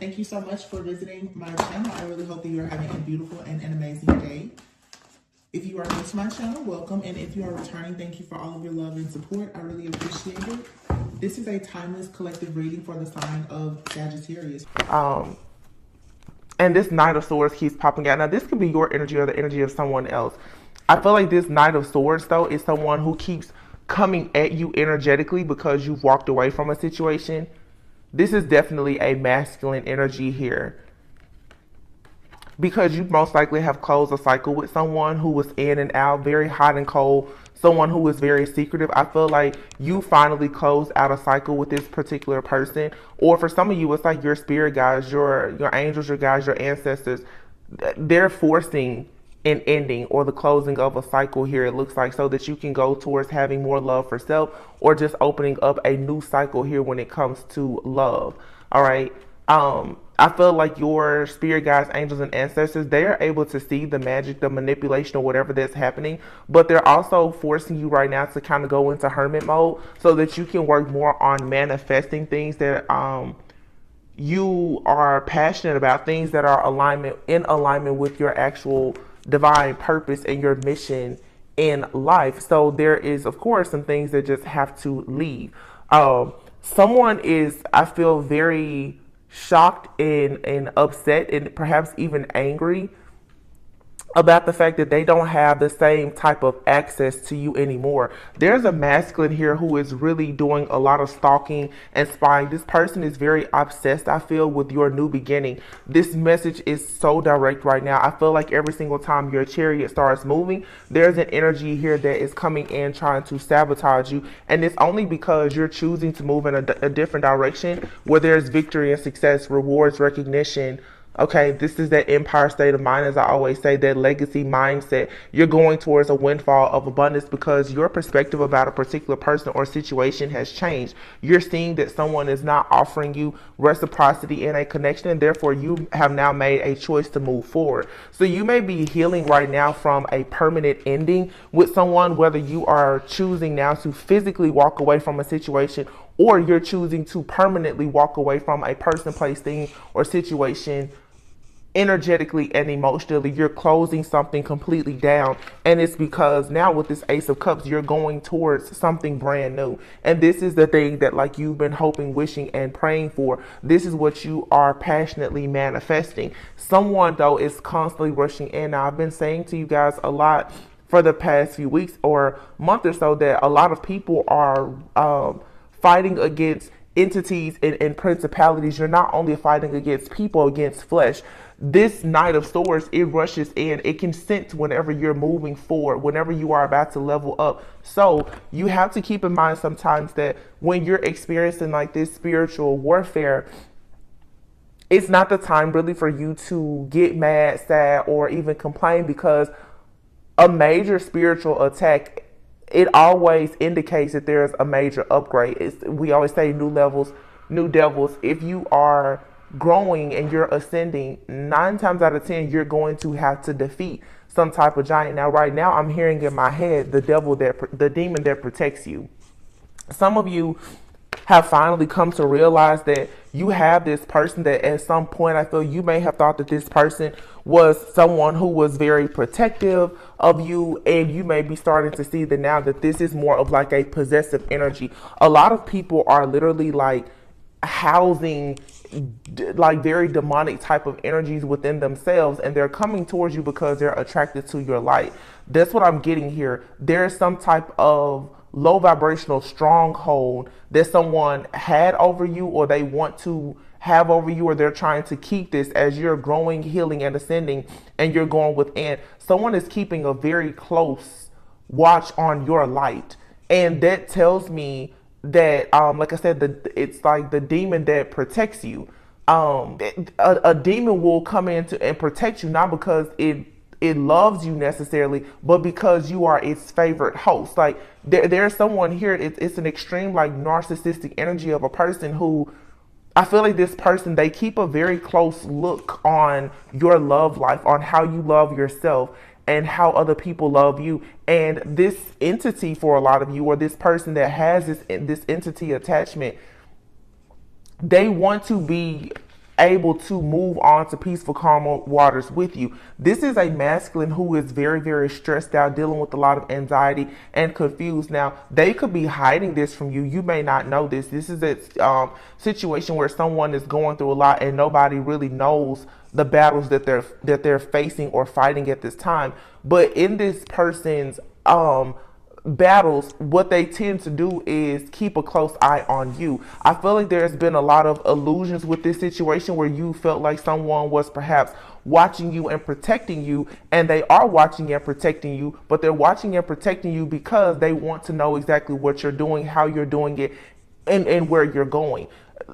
Thank you so much for visiting my channel. I really hope that you are having a beautiful and an amazing day. If you are new to my channel, welcome. And if you are returning, thank you for all of your love and support. I really appreciate it. This is a timeless collective reading for the sign of Sagittarius. And this Knight of Swords keeps popping out. Now, this could be your energy or the energy of someone else. I feel like this Knight of Swords, though, is someone who keeps coming at you energetically because you've walked away from a situation. This is definitely a masculine energy here, because you most likely have closed a cycle with someone who was in and out, very hot and cold, someone who was very secretive. I feel like you finally closed out a cycle with this particular person. Or for some of you, it's like your spirit guides, your angels, your guides, your ancestors, they're forcing an ending or the closing of a cycle here, it looks like, so that you can go towards having more love for self, or just opening up a new cycle here when it comes to love. All right. I feel like your spirit guides, angels, and ancestors, they are able to see the magic, the manipulation, or whatever that's happening, but they're also forcing you right now to kind of go into hermit mode so that you can work more on manifesting things that you are passionate about, things that are in alignment with your actual divine purpose and your mission in life. So there is, of course, some things that just have to leave. Someone is, I feel, very shocked and upset and perhaps even angry about the fact that they don't have the same type of access to you anymore. There's a masculine here who is really doing a lot of stalking and spying. This person is very obsessed, I feel, with your new beginning. This message is so direct right now. I feel like every single time your chariot starts moving, there's an energy here that is coming in trying to sabotage you. And it's only because you're choosing to move in a different direction where there's victory and success, rewards, recognition. Okay, this is that empire state of mind, as I always say, that legacy mindset. You're going towards a windfall of abundance because your perspective about a particular person or situation has changed. You're seeing that someone is not offering you reciprocity in a connection, and therefore you have now made a choice to move forward. So you may be healing right now from a permanent ending with someone, whether you are choosing now to physically walk away from a situation, or you're choosing to permanently walk away from a person, place, thing, or situation. Energetically and emotionally, you're closing something completely down, and it's because now with this Ace of Cups, you're going towards something brand new. And this is the thing that, like, you've been hoping, wishing, and praying for. This is what you are passionately manifesting. Someone, though, is constantly rushing in. Now, I've been saying to you guys a lot for the past few weeks or month or so that a lot of people are fighting against entities and principalities. You're not only fighting against people, against flesh. This Knight of Swords, it rushes in. It can sense whenever you're moving forward, whenever you are about to level up. So you have to keep in mind sometimes that when you're experiencing like this spiritual warfare, it's not the time really for you to get mad, sad, or even complain, because a major spiritual attack, it always indicates that there's a major upgrade. We always say new levels, new devils. If you are growing and you're ascending, 9 times out of 10, you're going to have to defeat some type of giant. Now, right now, I'm hearing in my head the demon that protects you. Some of you have finally come to realize that you have this person that at some point, I feel you may have thought that this person was someone who was very protective of you, and you may be starting to see that now that this is more of like a possessive energy. A lot of people are literally like housing like very demonic type of energies within themselves, and they're coming towards you because they're attracted to your light. That's what I'm getting here. There's some type of low vibrational stronghold that someone had over you, or they want to have over you, or they're trying to keep this as you're growing, healing, and ascending, and you're going within. Someone is keeping a very close watch on your light, and that tells me that, like I said, it's like the demon that protects you. A demon will come in and protect you, not because it loves you necessarily, but because you are its favorite host. Like there's someone here, it's an extreme like narcissistic energy of a person who, I feel like this person, they keep a very close look on your love life, on how you love yourself and how other people love you. And this entity, for a lot of you, or this person that has this entity attachment, they want to be able to move on to peaceful, calm waters with you. This is a masculine who is very, very stressed out, dealing with a lot of anxiety and confused. Now, they could be hiding this from you. You may not know this. This is a situation where someone is going through a lot and nobody really knows the battles that they're facing or fighting at this time. But in this person's battles, what they tend to do is keep a close eye on you. I feel like there's been a lot of illusions with this situation where you felt like someone was perhaps watching you and protecting you, and they are watching and protecting you, but they're watching and protecting you because they want to know exactly what you're doing, how you're doing it, and where you're going.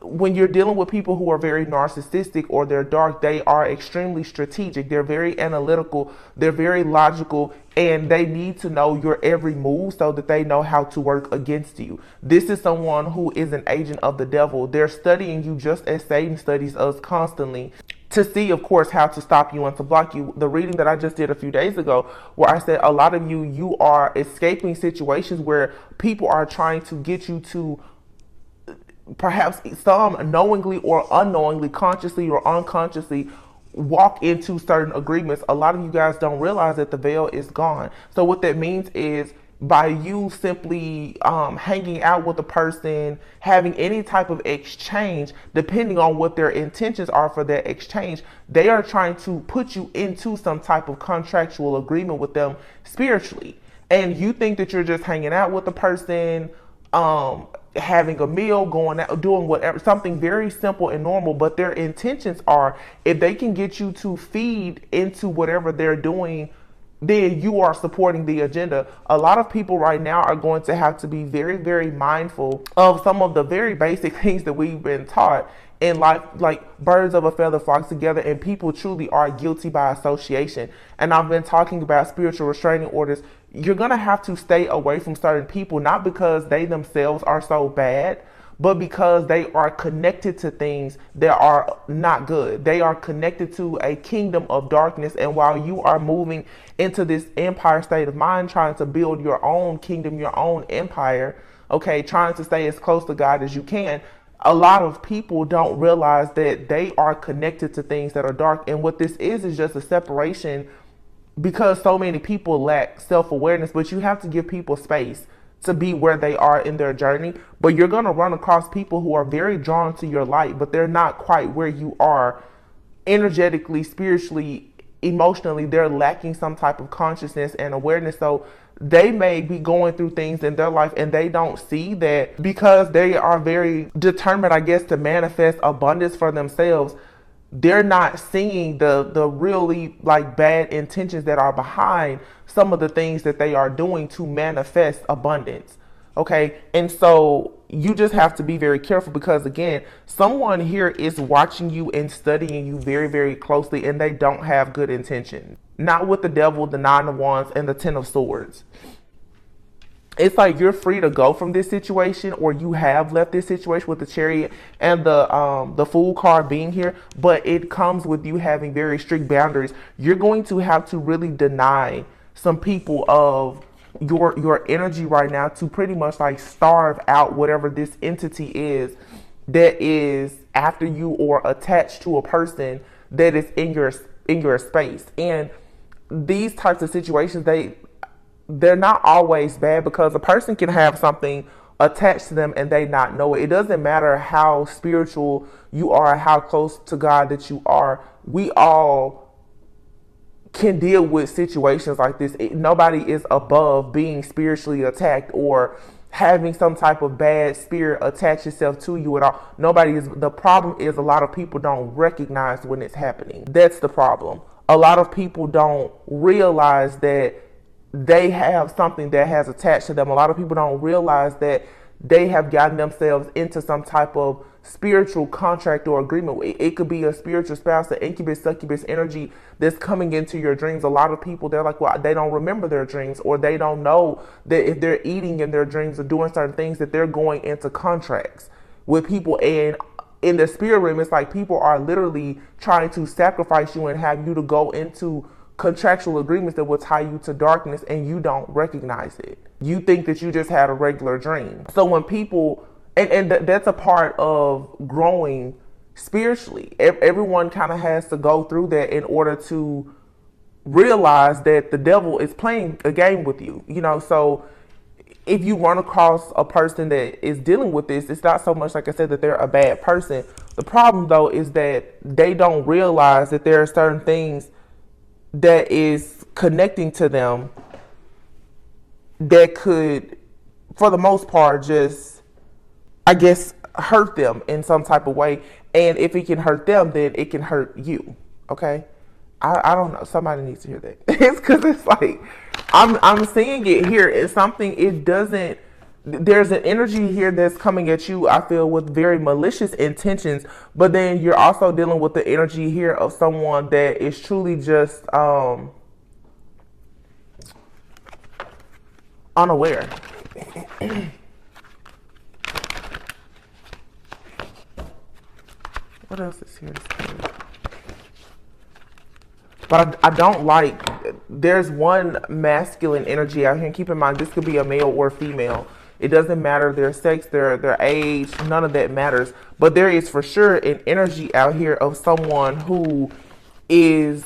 When you're dealing with people who are very narcissistic or they're dark, they are extremely strategic. They're very analytical. They're very logical, and they need to know your every move so that they know how to work against you. This is someone who is an agent of the devil. They're studying you just as Satan studies us constantly, to see, of course, how to stop you and to block you. The reading that I just did a few days ago, where I said a lot of you are escaping situations where people are trying to get you to, perhaps some knowingly or unknowingly, consciously or unconsciously, walk into certain agreements. A lot of you guys don't realize that the veil is gone. So what that means is, by you simply hanging out with a person, having any type of exchange, depending on what their intentions are for that exchange, they are trying to put you into some type of contractual agreement with them spiritually. And you think that you're just hanging out with the person, having a meal, going out, doing whatever, something very simple and normal, but their intentions are, if they can get you to feed into whatever they're doing, then you are supporting the agenda. A lot of people right now are going to have to be very, very mindful of some of the very basic things that we've been taught in life, like birds of a feather flock together, and people truly are guilty by association. And I've been talking about spiritual restraining orders. You're going to have to stay away from certain people, not because they themselves are so bad, but because they are connected to things that are not good. They are connected to a kingdom of darkness. And while you are moving into this empire state of mind, trying to build your own kingdom, your own empire, okay, trying to stay as close to God as you can, a lot of people don't realize that they are connected to things that are dark. And what this is just a separation, because so many people lack self-awareness. But you have to give people space to be where they are in their journey. But you're going to run across people who are very drawn to your light, but they're not quite where you are energetically, spiritually, emotionally. They're lacking some type of consciousness and awareness. So they may be going through things in their life and they don't see that, because they are very determined, I guess, to manifest abundance for themselves. They're not seeing the really like bad intentions that are behind some of the things that they are doing to manifest abundance. Okay. And so you just have to be very careful, because again, someone here is watching you and studying you very, very closely, and they don't have good intention. Not with the devil, the 9 of Wands, and the 10 of Swords. It's like you're free to go from this situation, or you have left this situation, with the Chariot and the Fool card being here, but it comes with you having very strict boundaries. You're going to have to really deny some people of your energy right now, to pretty much like starve out whatever this entity is that is after you or attached to a person that is in your space. And these types of situations, they're not always bad, because a person can have something attached to them and they not know it. It doesn't matter how spiritual you are, how close to God that you are. We all can deal with situations like this. Nobody is above being spiritually attacked or having some type of bad spirit attach itself to you at all. Nobody is. The problem is, a lot of people don't recognize when it's happening. That's the problem. A lot of people don't realize that they have something that has attached to them. A lot of people don't realize that they have gotten themselves into some type of spiritual contract or agreement. It could be a spiritual spouse, the incubus, succubus energy that's coming into your dreams. A lot of people, they're like, well, they don't remember their dreams, or they don't know that if they're eating in their dreams or doing certain things, that they're going into contracts with people. And in the spirit realm, it's like people are literally trying to sacrifice you and have you to go into contractual agreements that will tie you to darkness, and you don't recognize it. You think that you just had a regular dream. So when people, and that's a part of growing spiritually. Everyone kind of has to go through that in order to realize that the devil is playing a game with you, you know. So if you run across a person that is dealing with this, it's not so much, like I said, that they're a bad person. The problem though is that they don't realize that there are certain things that is connecting to them that could, for the most part, just, I guess, hurt them in some type of way. And if it can hurt them, then it can hurt you. Okay? I don't know. Somebody needs to hear that. It's because it's like, I'm seeing it here. It's something, it doesn't, there's an energy here that's coming at you, I feel, with very malicious intentions. But then you're also dealing with the energy here of someone that is truly just unaware. What else is here? But I don't like, there's one masculine energy out here, and keep in mind, this could be a male or female. It doesn't matter their sex, their age, none of that matters. But there is for sure an energy out here of someone who is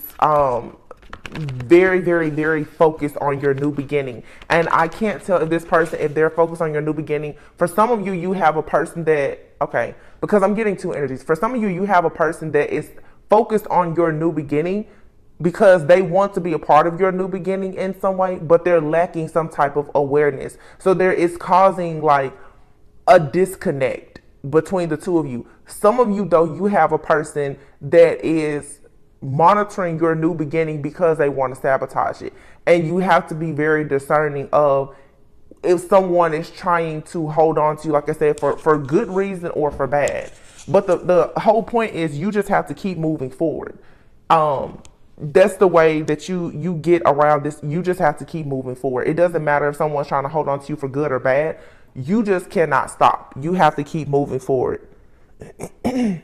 very, very, very focused on your new beginning. And I can't tell if this person, if they're focused on your new beginning. For some of you, you have a person that, okay, because I'm getting two energies. For some of you, you have a person that is focused on your new beginning because they want to be a part of your new beginning in some way, but they're lacking some type of awareness. So there is causing like a disconnect between the two of you. Some of you, though, you have a person that is monitoring your new beginning because they want to sabotage it. And you have to be very discerning of if someone is trying to hold on to you, like I said, for good reason or for bad. But the whole point is you just have to keep moving forward. That's the way that you get around this. You just have to keep moving forward. It doesn't matter if someone's trying to hold on to you for good or bad. You just cannot stop. You have to keep moving forward. It's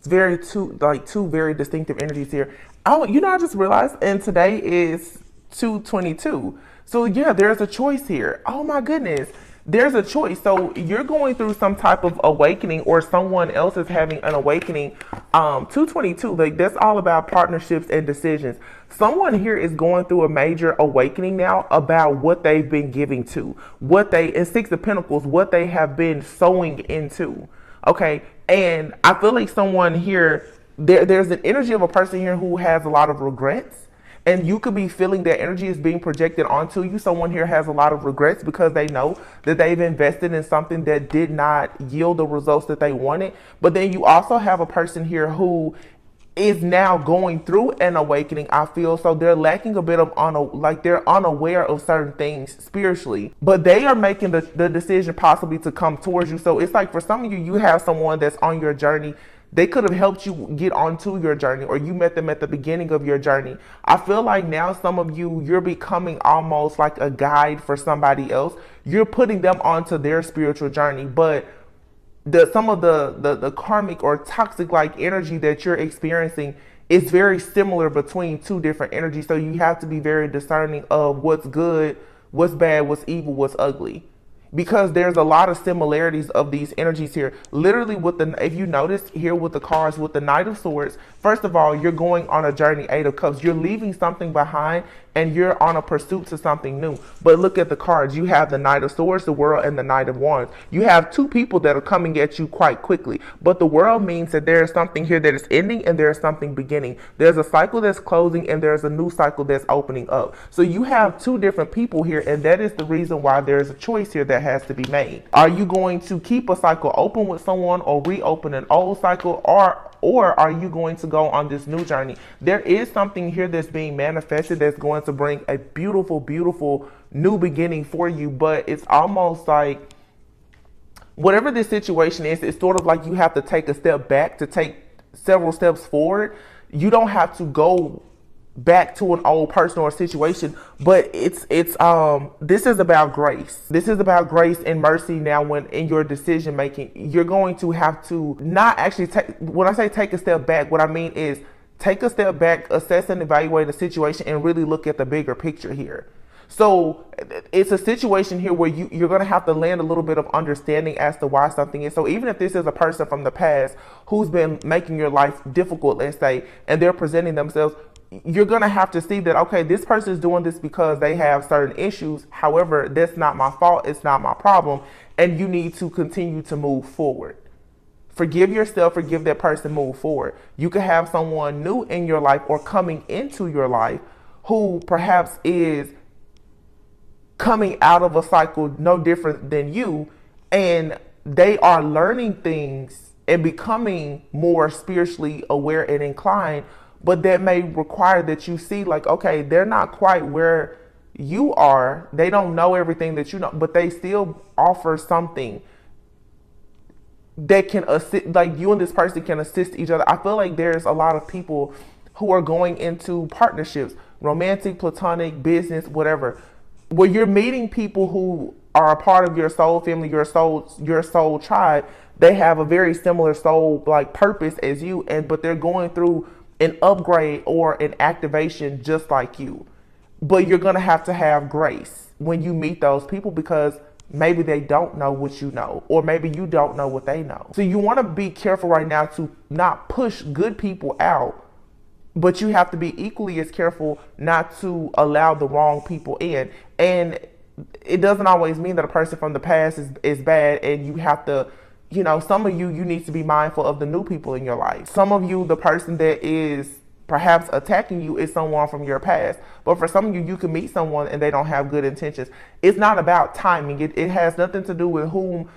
very two very distinctive energies here. Oh, you know, I just realized, and today is 2/22. So yeah, there's a choice here. Oh my goodness. There's a choice. So you're going through some type of awakening, or someone else is having an awakening. 2/22, like that's all about partnerships and decisions. Someone here is going through a major awakening now about what they've been giving to, what they, in Six of Pentacles, what they have been sowing into. Okay. And I feel like someone here, there's an energy of a person here who has a lot of regrets. And you could be feeling that energy is being projected onto you. Someone here has a lot of regrets because they know that they've invested in something that did not yield the results that they wanted. But then you also have a person here who is now going through an awakening, I feel. So they're lacking a bit of, they're unaware of certain things spiritually. But they are making the decision possibly to come towards you. So it's like for some of you, you have someone that's on your journey. They could have helped you get onto your journey, or you met them at the beginning of your journey. I feel like now some of you, you're becoming almost like a guide for somebody else. You're putting them onto their spiritual journey, but some of the karmic or toxic like energy that you're experiencing is very similar between two different energies. So you have to be very discerning of what's good, what's bad, what's evil, what's ugly. Because there's a lot of similarities of these energies here. Literally with the, if you notice here with the cards, with the Knight of Swords, first of all, you're going on a journey, Eight of Cups. You're leaving something behind and you're on a pursuit to something new. But look at the cards. You have the Knight of Swords, the World, and the Knight of Wands. You have two people that are coming at you quite quickly. But the World means that there is something here that is ending and there is something beginning. There's a cycle that's closing and there's a new cycle that's opening up. So you have two different people here, and that is the reason why there's a choice here that has to be made. Are you going to keep a cycle open with someone or reopen an old cycle, or are you going to go on this new journey? There is something here that's being manifested that's going to bring a beautiful, beautiful new beginning for you. But it's almost like whatever this situation is, it's sort of like you have to take a step back to take several steps forward. You don't have to go back to an old person or situation, but this is about grace. This is about grace and mercy. Now, when in your decision making, you're going to have to not actually take, when I say take a step back, what I mean is take a step back, assess and evaluate the situation, and really look at the bigger picture here. So it's a situation here where you're going to have to land a little bit of understanding as to why something is. So even if this is a person from the past who's been making your life difficult, let's say, and they're presenting themselves, you're going to have to see that, okay, this person is doing this because they have certain issues. However, that's not my fault. It's not my problem. And you need to continue to move forward. Forgive yourself, forgive that person, move forward. You could have someone new in your life or coming into your life who perhaps is coming out of a cycle no different than you, and they are learning things and becoming more spiritually aware and inclined, but that may require that you see, like, okay, they're not quite where you are. They don't know everything that you know, but they still offer something that can assist, like you and this person can assist each other. I feel like there's a lot of people who are going into partnerships, romantic, platonic, business, whatever, where you're meeting people who are a part of your soul family, your soul tribe. They have a very similar soul like purpose as you, but they're going through an upgrade or an activation just like you. But you're gonna have to have grace when you meet those people, because maybe they don't know what you know, or maybe you don't know what they know. So you want to be careful right now to not push good people out, but you have to be equally as careful not to allow the wrong people in. And it doesn't always mean that a person from the past is bad, and you have to, you know, some of you need to be mindful of the new people in your life. Some of you, the person that is perhaps attacking you is someone from your past. But for some of you, you can meet someone and they don't have good intentions. It's not about timing. It has nothing to do with who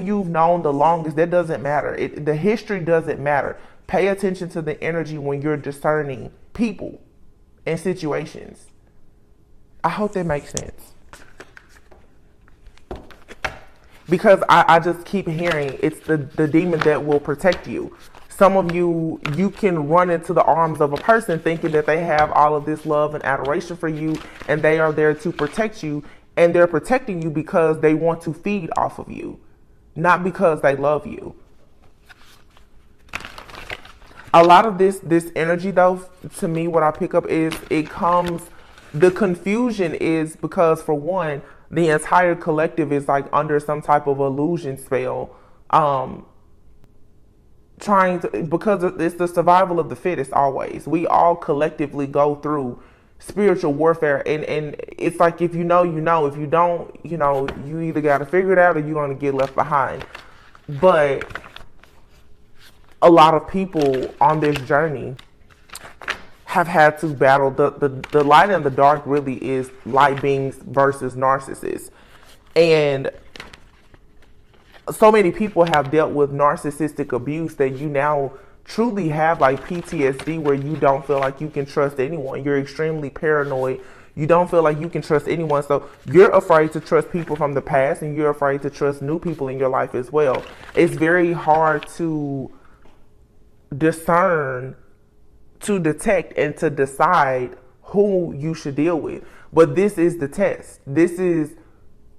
you've known the longest. That doesn't matter. The history doesn't matter. Pay attention to the energy when you're discerning people and situations. I hope that makes sense. Because I just keep hearing it's the demon that will protect you. Some of you can run into the arms of a person thinking that they have all of this love and adoration for you, and they are there to protect you, and they're protecting you because they want to feed off of you, not because they love you. A lot of this energy, though, to me, what I pick up is the confusion is because, for one, the entire collective is like under some type of illusion spell, because it's the survival of the fittest always. We all collectively go through spiritual warfare, and it's like, if you know, you know. If you don't, you know, you either got to figure it out or you're going to get left behind. But a lot of people on this journey have had to battle the light and the dark. Really is light beings versus narcissists. And so many people have dealt with narcissistic abuse that you now truly have like PTSD, where you don't feel like you can trust anyone. You're extremely paranoid. You don't feel like you can trust anyone. So you're afraid to trust people from the past, and you're afraid to trust new people in your life as well. It's very hard to discern, to detect, and to decide who you should deal with. But this is the test. This is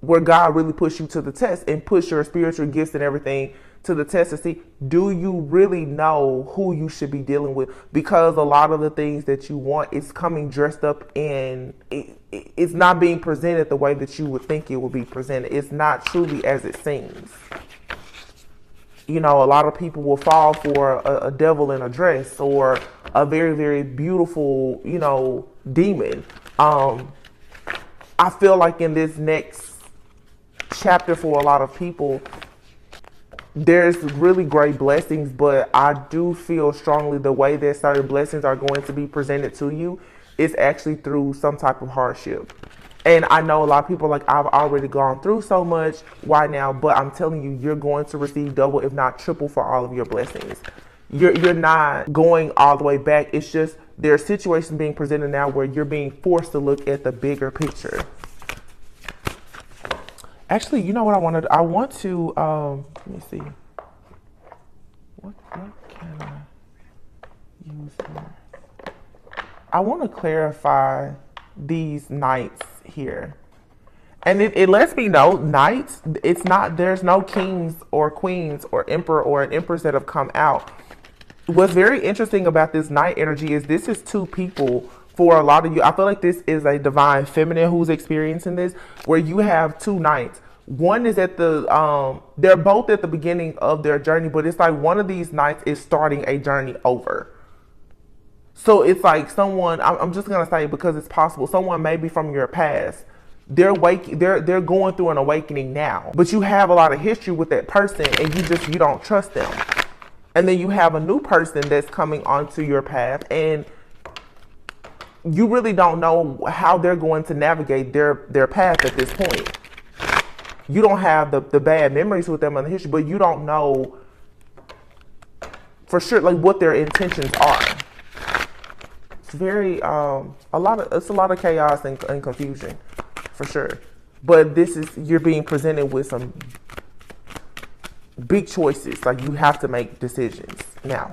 where God really puts you to the test and puts your spiritual gifts and everything to the test to see, do you really know who you should be dealing with? Because a lot of the things that you want is coming dressed up in, it's not being presented the way that you would think it would be presented. It's not truly as it seems. You know, a lot of people will fall for a devil in a dress, or a very, very beautiful, you know, demon. I feel like in this next chapter for a lot of people, there's really great blessings, but I do feel strongly the way that certain blessings are going to be presented to you is actually through some type of hardship. And I know a lot of people are like, I've already gone through so much, why now? But I'm telling you, you're going to receive double, if not triple, for all of your blessings. You're not going all the way back. It's just there are situations being presented now where you're being forced to look at the bigger picture. Actually, you know what I wanted? I want to, let me see. What can I use here? I want to clarify these knights here. And it lets me know, knights, it's not, there's no kings or queens or emperor or an empress that have come out. What's very interesting about this knight energy is this is two people for a lot of you, I feel like this is a divine feminine who's experiencing this, where you have two knights. One is at the, they're both at the beginning of their journey, but it's like one of these knights is starting a journey over. So it's like someone, I'm just going to say because it's possible, someone maybe from your past, they're going through an awakening now, but you have a lot of history with that person and you don't trust them. And then you have a new person that's coming onto your path and you really don't know how they're going to navigate their path at this point. You don't have the bad memories with them in the history, but you don't know for sure like what their intentions are. It's very it's a lot of chaos and confusion for sure. But you're being presented with some big choices. Like you have to make decisions now.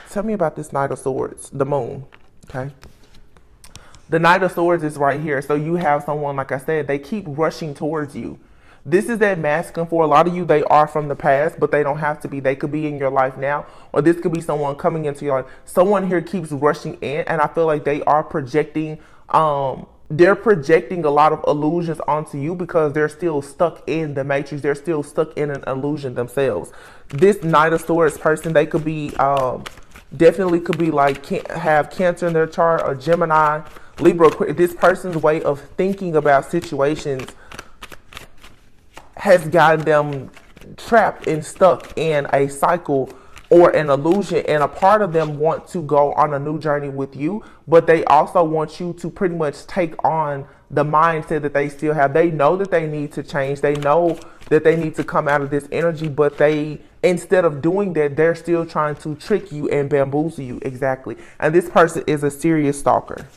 Tell me about this Knight of Swords, the moon. Okay. The Knight of Swords is right here. So you have someone, like I said, they keep rushing towards you. This is that masculine. For a lot of you, they are from the past, but they don't have to be. They could be in your life now, or this could be someone coming into your life. Someone here keeps rushing in, and I feel like they are projecting, they're projecting a lot of illusions onto you because they're still stuck in the matrix. They're still stuck in an illusion themselves. This Knight of Swords person, they could be, definitely could be like, have Cancer in their chart, or Gemini, Libra. This person's way of thinking about situations has gotten them trapped and stuck in a cycle or an illusion, and a part of them want to go on a new journey with you, but they also want you to pretty much take on the mindset that they still have. They know that they need to change. They know that they need to come out of this energy, but instead of doing that, they're still trying to trick you and bamboozle you. Exactly. And this person is a serious stalker.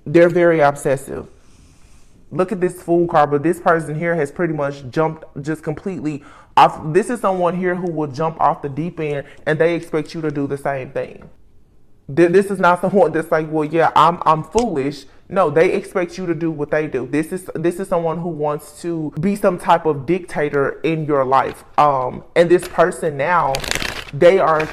They're very obsessive. Look at this Fool card, but this person here has pretty much jumped just completely off. This is someone here who will jump off the deep end, and they expect you to do the same thing. This is not someone that's like, well, yeah, I'm foolish. No, they expect you to do what they do. This is someone who wants to be some type of dictator in your life. And this person now, they are,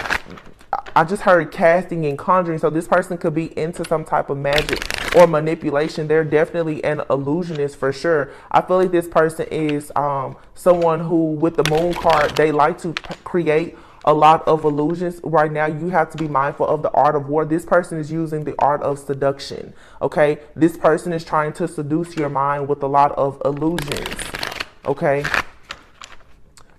I just heard casting and conjuring. So this person could be into some type of magic or manipulation. They're definitely an illusionist for sure. I feel like this person is someone who, with the moon card, they like to create a lot of illusions. Right now, you have to be mindful of the art of war. This person is using the art of seduction. Okay, this person is trying to seduce your mind with a lot of illusions. Okay.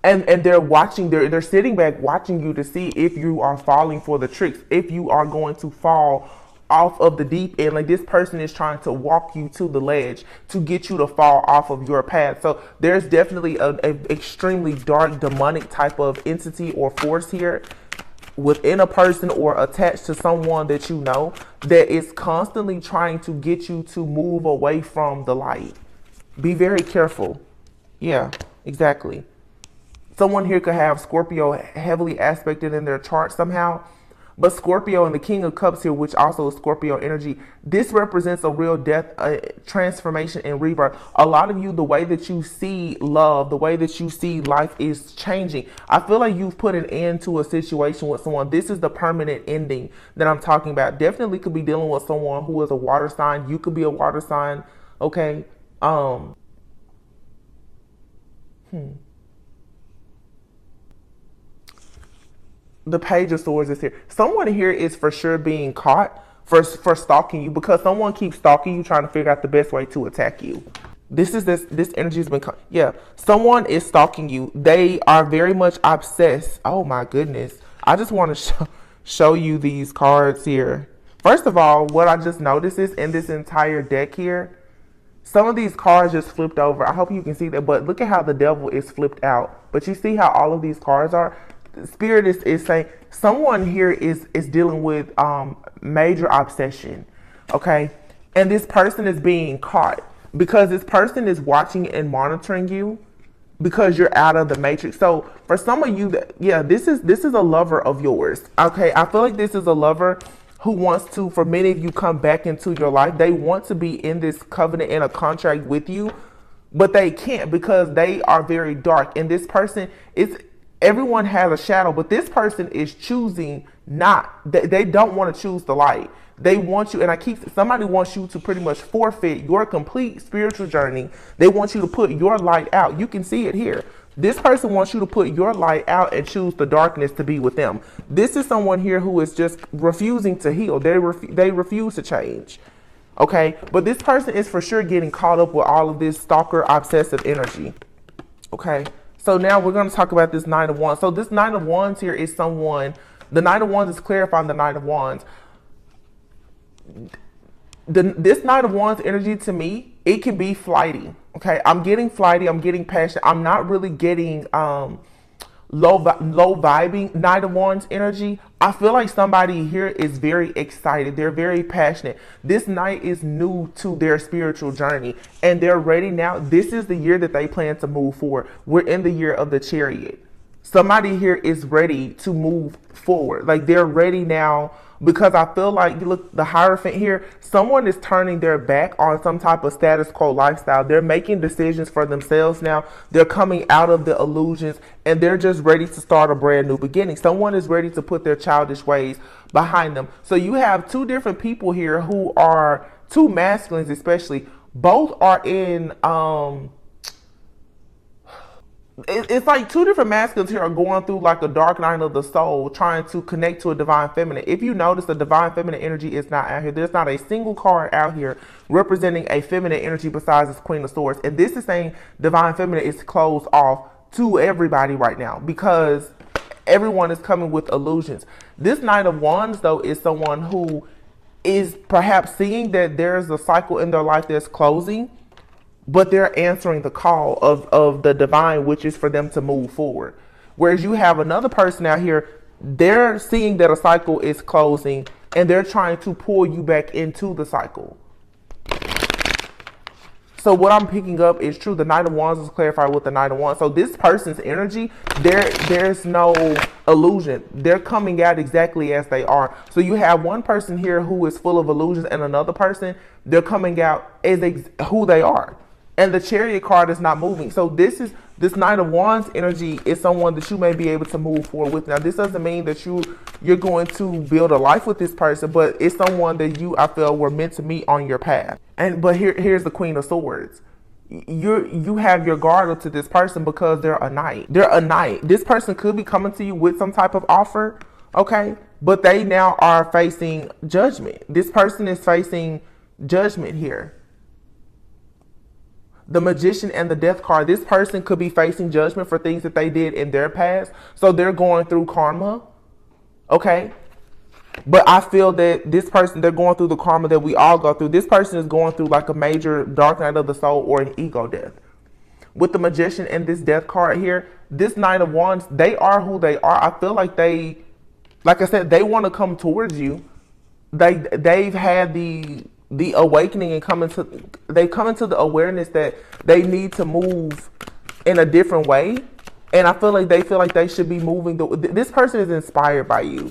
And they're watching, they're sitting back watching you to see if you are falling for the tricks, if you are going to fall off of the deep end. Like this person is trying to walk you to the ledge to get you to fall off of your path. So there's definitely an extremely dark demonic type of entity or force here within a person or attached to someone that you know that is constantly trying to get you to move away from the light. Be very careful. Yeah, exactly. Someone here could have Scorpio heavily aspected in their chart somehow. But Scorpio and the King of Cups here, which also is Scorpio energy, this represents a real death, transformation, and rebirth. A lot of you, the way that you see love, the way that you see life is changing. I feel like you've put an end to a situation with someone. This is the permanent ending that I'm talking about. Definitely could be dealing with someone who is a water sign. You could be a water sign. Okay. The Page of Swords is here. Someone here is for sure being caught for stalking you, because someone keeps stalking you, trying to figure out the best way to attack you. This energy has been yeah. Someone is stalking you. They are very much obsessed. Oh my goodness. I just want to show you these cards here. First of all, what I just noticed is in this entire deck here, some of these cards just flipped over. I hope you can see that, but look at how the Devil is flipped out. But you see how all of these cards are? Spirit is saying someone here is dealing with major obsession. Okay, and this person is being caught because this person is watching and monitoring you because you're out of the matrix. So for some of you, yeah, this is a lover of yours. Okay, I feel like this is a lover who wants to, for many of you, come back into your life. They want to be in this covenant, in a contract with you, but they can't because they are very dark. And this person is, everyone has a shadow, but this person is choosing They don't want to choose the light. They want you, and somebody wants you to pretty much forfeit your complete spiritual journey. They want you to put your light out. You can see it here. This person wants you to put your light out and choose the darkness to be with them. This is someone here who is just refusing to heal. They refuse to change. Okay, but this person is for sure getting caught up with all of this stalker obsessive energy. Okay, so now we're going to talk about this Knight of Wands. So this Knight of Wands here is someone, the Knight of Wands is clarifying the Knight of Wands. This Knight of Wands energy to me, it can be flighty. Okay, I'm getting flighty, I'm getting passionate. I'm not really getting low vibing Knight of Wands energy. I feel like somebody here is very excited. They're very passionate. This Knight is new to their spiritual journey and they're ready now. This is the year that they plan to move forward. We're in the year of the Chariot. Somebody here is ready to move forward. Like they're ready now, because I feel like, look, the Hierophant here, someone is turning their back on some type of status quo lifestyle. They're making decisions for themselves now. They're coming out of the illusions and they're just ready to start a brand new beginning. Someone is ready to put their childish ways behind them. So you have two different people here who are, two masculines especially, both are in, it's like two different masculines here are going through like a dark night of the soul, trying to connect to a divine feminine. If you notice, the divine feminine energy is not out here. There's not a single card out here representing a feminine energy besides this Queen of Swords. And this is saying divine feminine is closed off to everybody right now because everyone is coming with illusions. This Knight of Wands, though, is someone who is perhaps seeing that there's a cycle in their life that's closing, but they're answering the call of the divine, which is for them to move forward. Whereas you have another person out here, they're seeing that a cycle is closing and they're trying to pull you back into the cycle. So what I'm picking up is true. The Knight of Wands is clarified with the Knight of Wands. So this person's energy, there's no illusion. They're coming out exactly as they are. So you have one person here who is full of illusions and another person, they're coming out as who they are. And the Chariot card is not moving. So this Knight of Wands energy is someone that you may be able to move forward with. Now, this doesn't mean that you're going to build a life with this person, but it's someone that I feel were meant to meet on your path. But here's the Queen of Swords. You have your guard up to this person because they're a knight. They're a knight. This person could be coming to you with some type of offer, okay? But they now are facing judgment. This person is facing judgment here. The Magician and the Death card, this person could be facing judgment for things that they did in their past. So they're going through karma. Okay. But I feel that this person, they're going through the karma that we all go through. This person is going through like a major dark night of the soul or an ego death. With the Magician and this Death card here, this Knight of Wands, they are who they are. I feel like like I said, they want to come towards you. They've had the awakening and they come into the awareness that they need to move in a different way. And I feel like they should be moving. This person is inspired by you.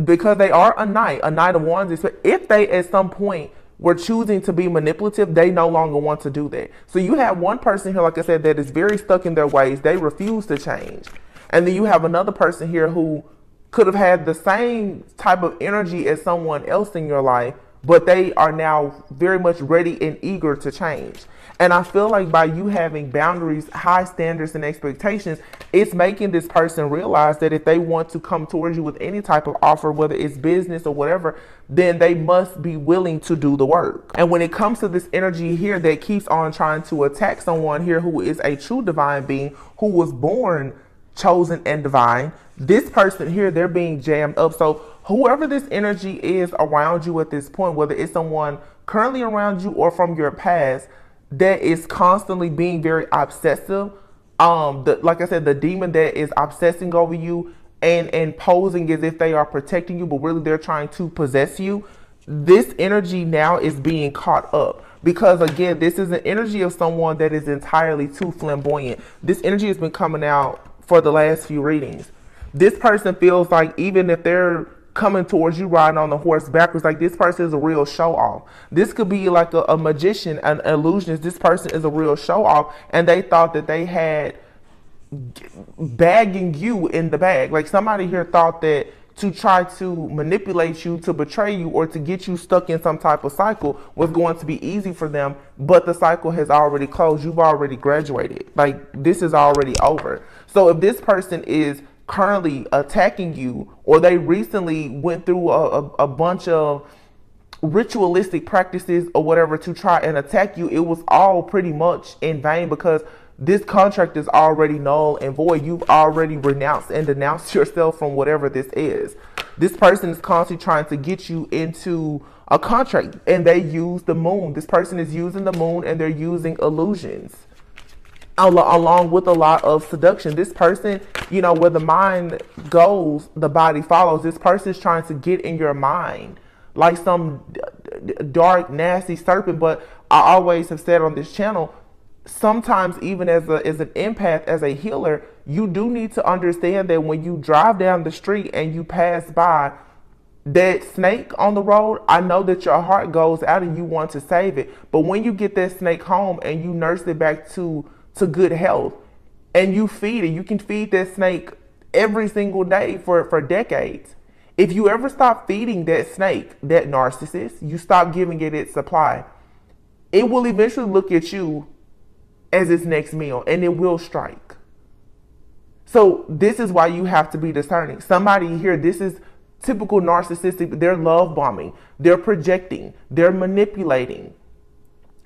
Because they are a knight of wands, if they at some point were choosing to be manipulative, they no longer want to do that. So you have one person here, like I said, that is very stuck in their ways. They refuse to change. And then you have another person here who could have had the same type of energy as someone else in your life, but they are now very much ready and eager to change. And I feel like by you having boundaries, high standards, and expectations, it's making this person realize that if they want to come towards you with any type of offer, whether it's business or whatever, then they must be willing to do the work. And when it comes to this energy here that keeps on trying to attack someone here who is a true divine being, who was born chosen and divine, this person here, they're being jammed up. So whoever this energy is around you at this point, whether it's someone currently around you or from your past, that is constantly being very obsessive. Like I said, the demon that is obsessing over you and posing as if they are protecting you, but really they're trying to possess you. This energy now is being caught up. Because again, this is an energy of someone that is entirely too flamboyant. This energy has been coming out for the last few readings. This person feels like even if they're coming towards you riding on the horse backwards, like this person is a real show off. This could be like a magician, an illusionist. This person is a real show off, and they thought that they had bagging you in the bag. Like somebody here thought that to try to manipulate you, to betray you, or to get you stuck in some type of cycle was going to be easy for them, but the cycle has already closed. You've already graduated. Like this is already over. So if this person is currently attacking you, or they recently went through a bunch of ritualistic practices or whatever to try and attack you, it was all pretty much in vain, because this contract is already null and void. You've already renounced and denounced yourself from whatever this is. This person is constantly trying to get you into a contract, and they use the moon. This person is using the moon, and they're using illusions along with a lot of seduction. This person, you know, where the mind goes, the body follows. This person is trying to get in your mind like some dark, nasty serpent. But I always have said on this channel, sometimes even as an empath, as a healer, you do need to understand that when you drive down the street and you pass by that snake on the road, I know that your heart goes out and you want to save it. But when you get that snake home and you nurse it back to good health, and you feed it, you can feed that snake every single day for decades. If you ever stop feeding that snake, that narcissist, you stop giving it its supply, it will eventually look at you as its next meal, and it will strike. So this is why you have to be discerning. Somebody here, this is typical narcissistic. They're love bombing, they're projecting, they're manipulating,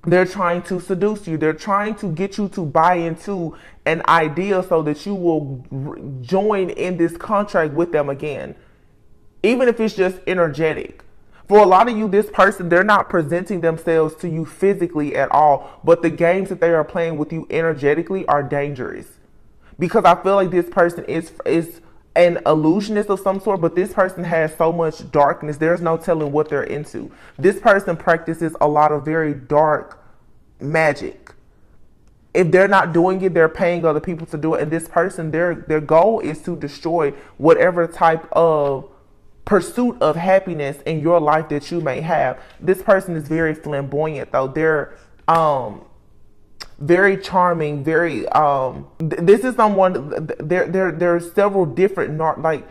they're trying to seduce you, they're trying to get you to buy into an idea so that you will join in this contract with them again, even if it's just energetic. For a lot of you, this person, they're not presenting themselves to you physically at all, but the games that they are playing with you energetically are dangerous. Because I feel like this person is an illusionist of some sort, but this person has so much darkness, there's no telling what they're into. This person practices a lot of very dark magic. If they're not doing it, they're paying other people to do it. And this person, their goal is to destroy whatever type of pursuit of happiness in your life that you may have. This person is very flamboyant though. They're very charming, very this is someone, there's several different like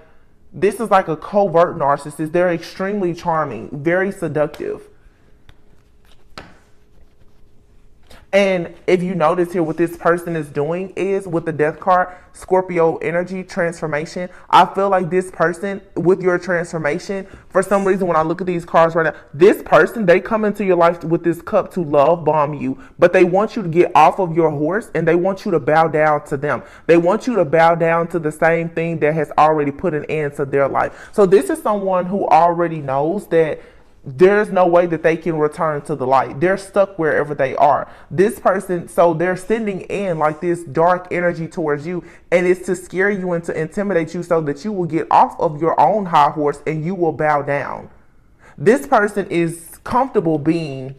this is like a covert narcissist. They're extremely charming, very seductive. And if you notice here, what this person is doing is, with the death card, Scorpio energy, transformation. I feel like this person, with your transformation, for some reason, when I look at these cards right now, this person, they come into your life with this cup to love bomb you, but they want you to get off of your horse and they want you to bow down to them. They want you to bow down to the same thing that has already put an end to their life. So this is someone who already knows that there's no way that they can return to the light. They're stuck wherever they are. This person, so they're sending in like this dark energy towards you, and it's to scare you and to intimidate you so that you will get off of your own high horse and you will bow down. This person is comfortable being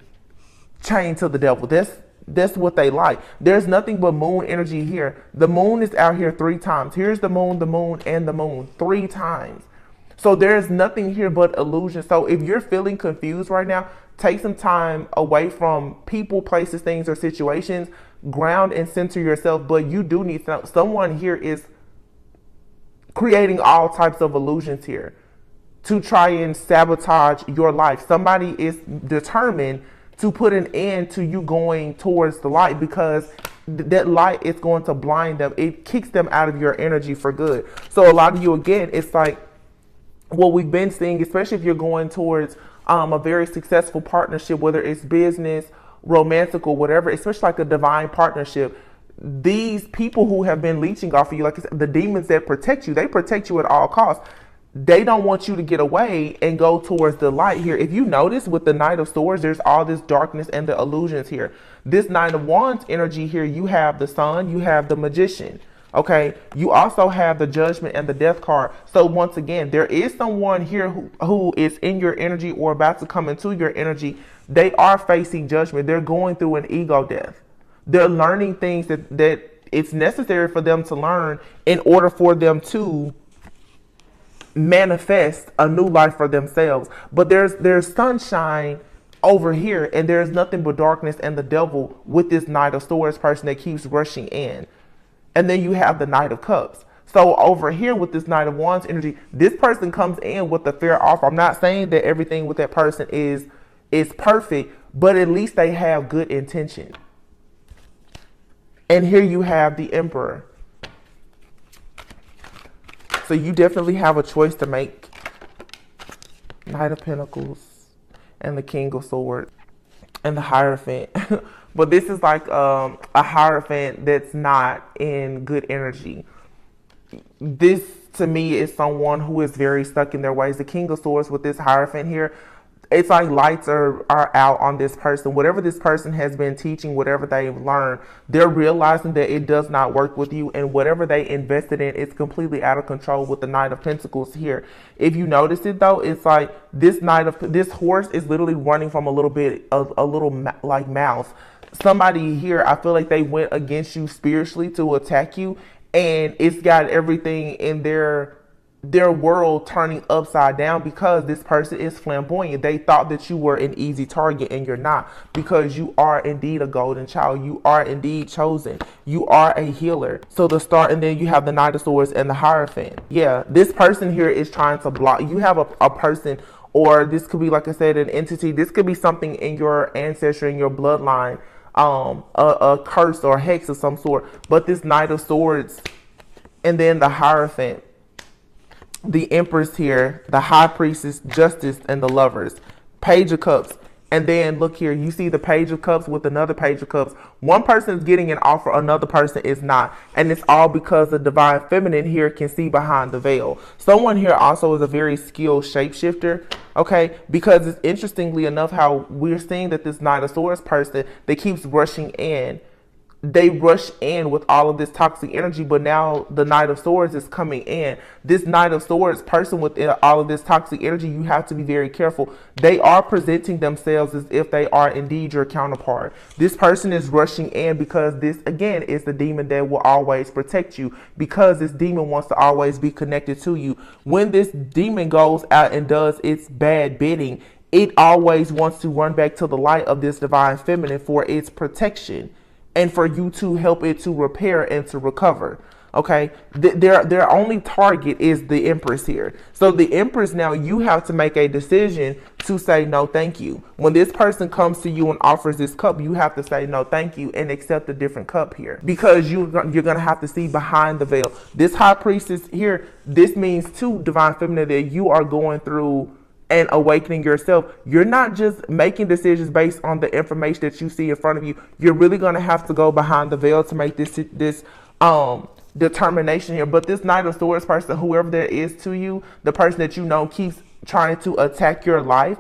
chained to the devil. That's what they like. There's nothing but moon energy here. The moon is out here 3 times. Here's the moon, and the moon 3 times. So there's nothing here but illusion. So if you're feeling confused right now, take some time away from people, places, things, or situations. Ground and center yourself. But you do need someone here is creating all types of illusions here to try and sabotage your life. Somebody is determined to put an end to you going towards the light, because that light is going to blind them. It kicks them out of your energy for good. So a lot of you, again, it's like what we've been seeing, especially if you're going towards a very successful partnership, whether it's business, romantic, or whatever, especially like a divine partnership. These people who have been leeching off of you, like I said, the demons that protect you, they protect you at all costs. They don't want you to get away and go towards the light here. If you notice with the Knight of Swords, there's all this darkness and the illusions here. This Nine of Wands energy here, you have the Sun, you have the Magician. Okay, you also have the Judgment and the Death card. So once again, there is someone here who is in your energy or about to come into your energy. They are facing judgment. They're going through an ego death. They're learning things that it's necessary for them to learn in order for them to manifest a new life for themselves. But there's sunshine over here, and there's nothing but darkness and the devil with this Knight of Swords person that keeps rushing in. And then you have the Knight of Cups. So over here with this Knight of Wands energy, this person comes in with a fair offer. I'm not saying that everything with that person is perfect, but at least they have good intention. And here you have the Emperor. So you definitely have a choice to make. Knight of Pentacles and the King of Swords and the Hierophant. But this is like a Hierophant that's not in good energy. This to me is someone who is very stuck in their ways. The King of Swords with this Hierophant here, it's like lights are out on this person. Whatever this person has been teaching, whatever they've learned, they're realizing that it does not work with you, and whatever they invested in is completely out of control with the Knight of Pentacles here. If you notice it though, it's like this horse is literally running from a little like mouse. Somebody here, I feel like they went against you spiritually to attack you, and it's got everything in their world turning upside down because this person is flamboyant. They thought that you were an easy target, and you're not, because you are indeed a golden child. You are indeed chosen. You are a healer. So the start, and then you have the Knight of Swords and the Hierophant. Yeah, this person here is trying to block. You have a person, or this could be, like I said, an entity. This could be something in your ancestry, in your bloodline, a curse or a hex of some sort. But this Knight of Swords and then the Hierophant, the Empress here, the High Priestess, Justice, and the Lovers, Page of Cups. And then look here, you see the Page of Cups with another Page of Cups. One person is getting an offer, another person is not. And it's all because the Divine Feminine here can see behind the veil. Someone here also is a very skilled shapeshifter, okay? Because it's interestingly enough how we're seeing that this Knight of Swords person that keeps rushing in, they rush in with all of this toxic energy, but now the Knight of Swords is coming in. This Knight of Swords person with all of this toxic energy, you have to be very careful. They are presenting themselves as if they are indeed your counterpart. This person is rushing in because this, again, is the demon that will always protect you, because this demon wants to always be connected to you. When this demon goes out and does its bad bidding, it always wants to run back to the light of this Divine Feminine for its protection, and for you to help it to repair and to recover. Okay, their only target is the Empress here. So the Empress, now you have to make a decision to say no thank you. When this person comes to you and offers this cup, you have to say no thank you and accept a different cup here, because you're gonna have to see behind the veil. This High Priestess here, this means too, Divine Feminine, that you are going through and awakening yourself. You're not just making decisions based on the information that you see in front of you. You're really going to have to go behind the veil to make this determination here. But this Knight of Swords person, whoever that is to you, the person that you know keeps trying to attack your life,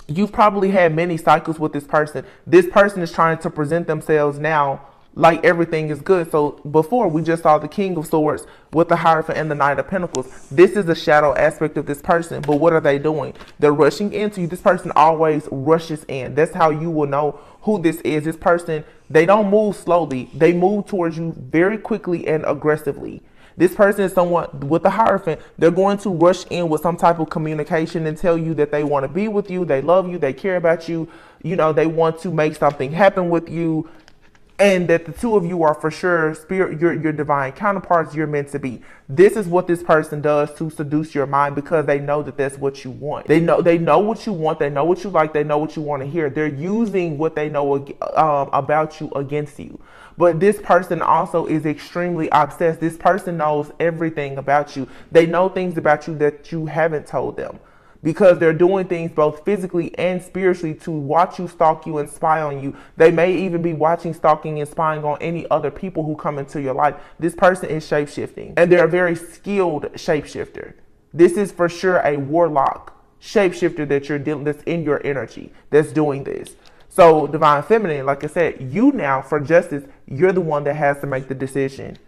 you've probably had many cycles with this person. This person is trying to present themselves now like everything is good. So before, we just saw the King of Swords with the Hierophant and the Knight of Pentacles. This is the shadow aspect of this person. But what are they doing? They're rushing into you. This person always rushes in. That's how you will know who this is. This person, they don't move slowly. They move towards you very quickly and aggressively. This person is someone with the Hierophant. They're going to rush in with some type of communication and tell you that they want to be with you. They love you. They care about you. You know, they want to make something happen with you. And that the two of you are for sure your divine counterparts. You're meant to be. This is what this person does to seduce your mind, because they know that that's what you want. They know what you want. They know what you like. They know what you want to hear. They're using what they know about you against you. But this person also is extremely obsessed. This person knows everything about you. They know things about you that you haven't told them, because they're doing things both physically and spiritually to watch you, stalk you, and spy on you. They may even be watching, stalking, and spying on any other people who come into your life. This person is shape-shifting, and they're a very skilled shapeshifter. This is for sure a warlock shapeshifter that you're dealing, that's in your energy, that's doing this. So Divine Feminine, like I said, you now, for justice, you're the one that has to make the decision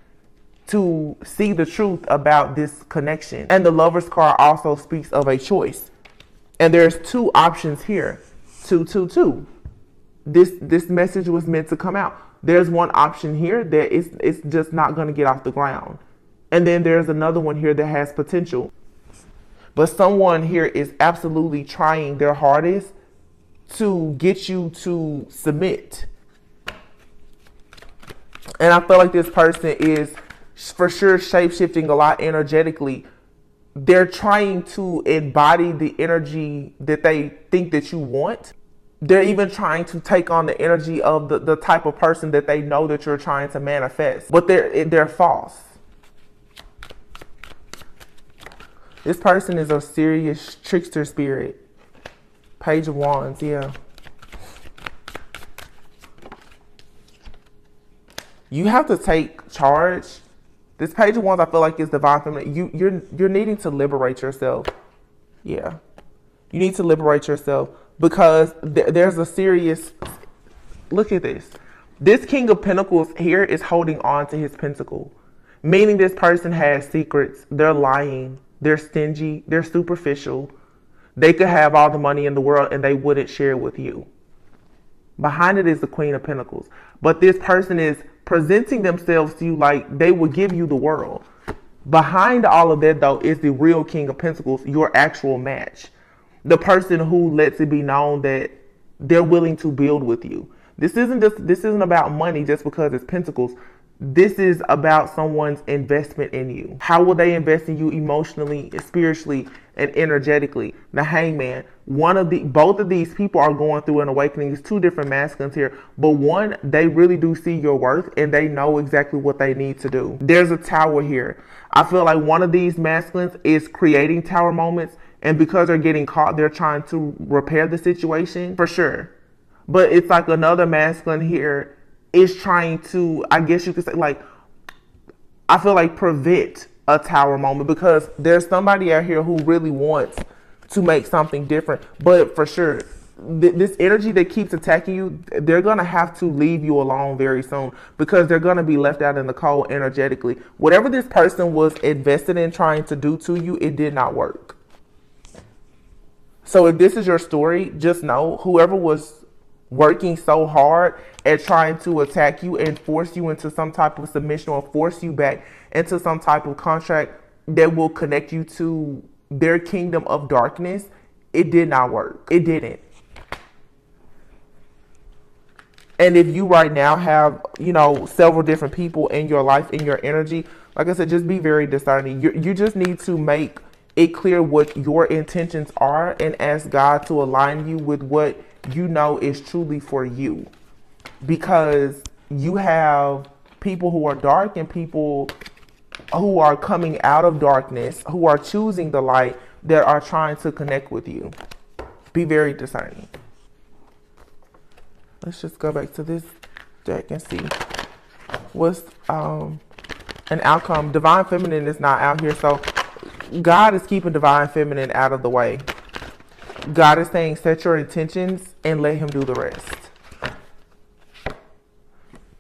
to see the truth about this connection. And the Lover's card also speaks of a choice. And there's two options here. 222. This message was meant to come out. There's one option here that it's just not going to get off the ground. And then there's another one here that has potential. But someone here is absolutely trying their hardest to get you to submit. And I feel like this person is for sure shape-shifting a lot energetically. They're trying to embody the energy that they think that you want. They're even trying to take on the energy of the type of person that they know that you're trying to manifest. But they're false. This person is a serious trickster spirit. Page of Wands, yeah. You have to take charge. This Page of Wands, I feel like, is divine feminine. You're needing to liberate yourself. Yeah. You need to liberate yourself because there's a serious... Look at this. This King of Pentacles here is holding on to his pentacle. Meaning this person has secrets. They're lying. They're stingy. They're superficial. They could have all the money in the world and they wouldn't share it with you. Behind it is the Queen of Pentacles. But this person is presenting themselves to you like they will give you the world. Behind all of that, though, is the real King of Pentacles, your actual match. The person who lets it be known that they're willing to build with you. This isn't about money just because it's Pentacles. This is about someone's investment in you. How will they invest in you emotionally, spiritually, and energetically? The Hangman. Both of these people are going through an awakening. It's two different masculines here, but one, they really do see your worth and they know exactly what they need to do. There's a Tower here. I feel like one of these masculines is creating Tower moments, and because they're getting caught, they're trying to repair the situation for sure. But it's like another masculine here is trying to, I guess you could say, like, I feel like prevent a Tower moment because there's somebody out here who really wants to make something different. But for sure, this energy that keeps attacking you, they're going to have to leave you alone very soon because they're going to be left out in the cold energetically. Whatever this person was invested in trying to do to you, it did not work. So if this is your story, just know whoever was working so hard at trying to attack you and force you into some type of submission or force you back into some type of contract that will connect you to their kingdom of darkness, it did not work. It didn't. And if you right now have, several different people in your life, in your energy, like I said, just be very discerning. You just need to make it clear what your intentions are and ask God to align you with what you know is truly for you, because you have people who are dark and people who are coming out of darkness, who are choosing the light, that are trying to connect with you. Be very discerning. Let's just go back to this deck and see what's an outcome. Divine Feminine is not out here, so God is keeping Divine Feminine out of the way. God is saying, set your intentions and let him do the rest.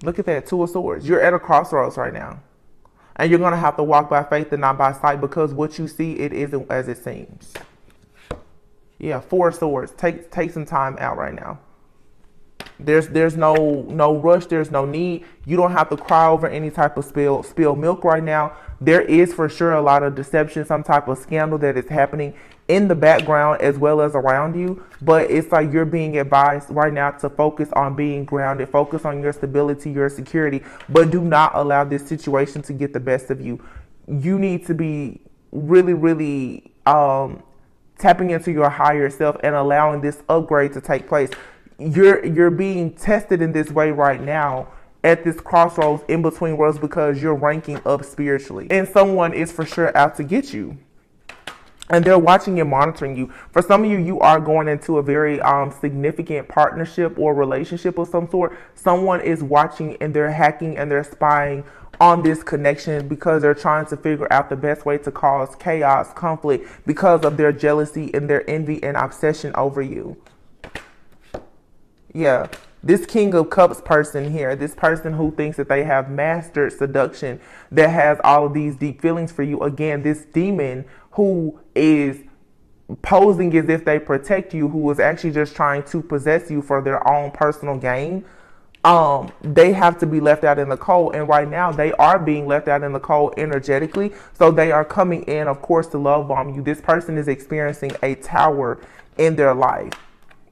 Look at that, Two of Swords. You're at a crossroads right now. And you're going to have to walk by faith and not by sight, because what you see, it isn't as it seems. Yeah, Four of Swords. Take some time out right now. There's no rush. There's no need. You don't have to cry over any type of spilled milk right now. There is for sure a lot of deception, some type of scandal that is happening in the background as well as around you. But it's like you're being advised right now to focus on being grounded, focus on your stability, your security, but do not allow this situation to get the best of you. You need to be really tapping into your higher self and allowing this upgrade to take place. You're being tested in this way right now at this crossroads in between worlds because you're ranking up spiritually, and someone is for sure out to get you. And they're watching and monitoring you. For some of you, you are going into a very significant partnership or relationship of some sort. Someone is watching and they're hacking and they're spying on this connection because they're trying to figure out the best way to cause chaos, conflict, because of their jealousy and their envy and obsession over you. Yeah. This King of Cups person here, this person who thinks that they have mastered seduction, that has all of these deep feelings for you. Again, this demon who is posing as if they protect you, who is actually just trying to possess you for their own personal gain. They have to be left out in the cold. And right now they are being left out in the cold energetically. So they are coming in, of course, to love bomb you. This person is experiencing a tower in their life.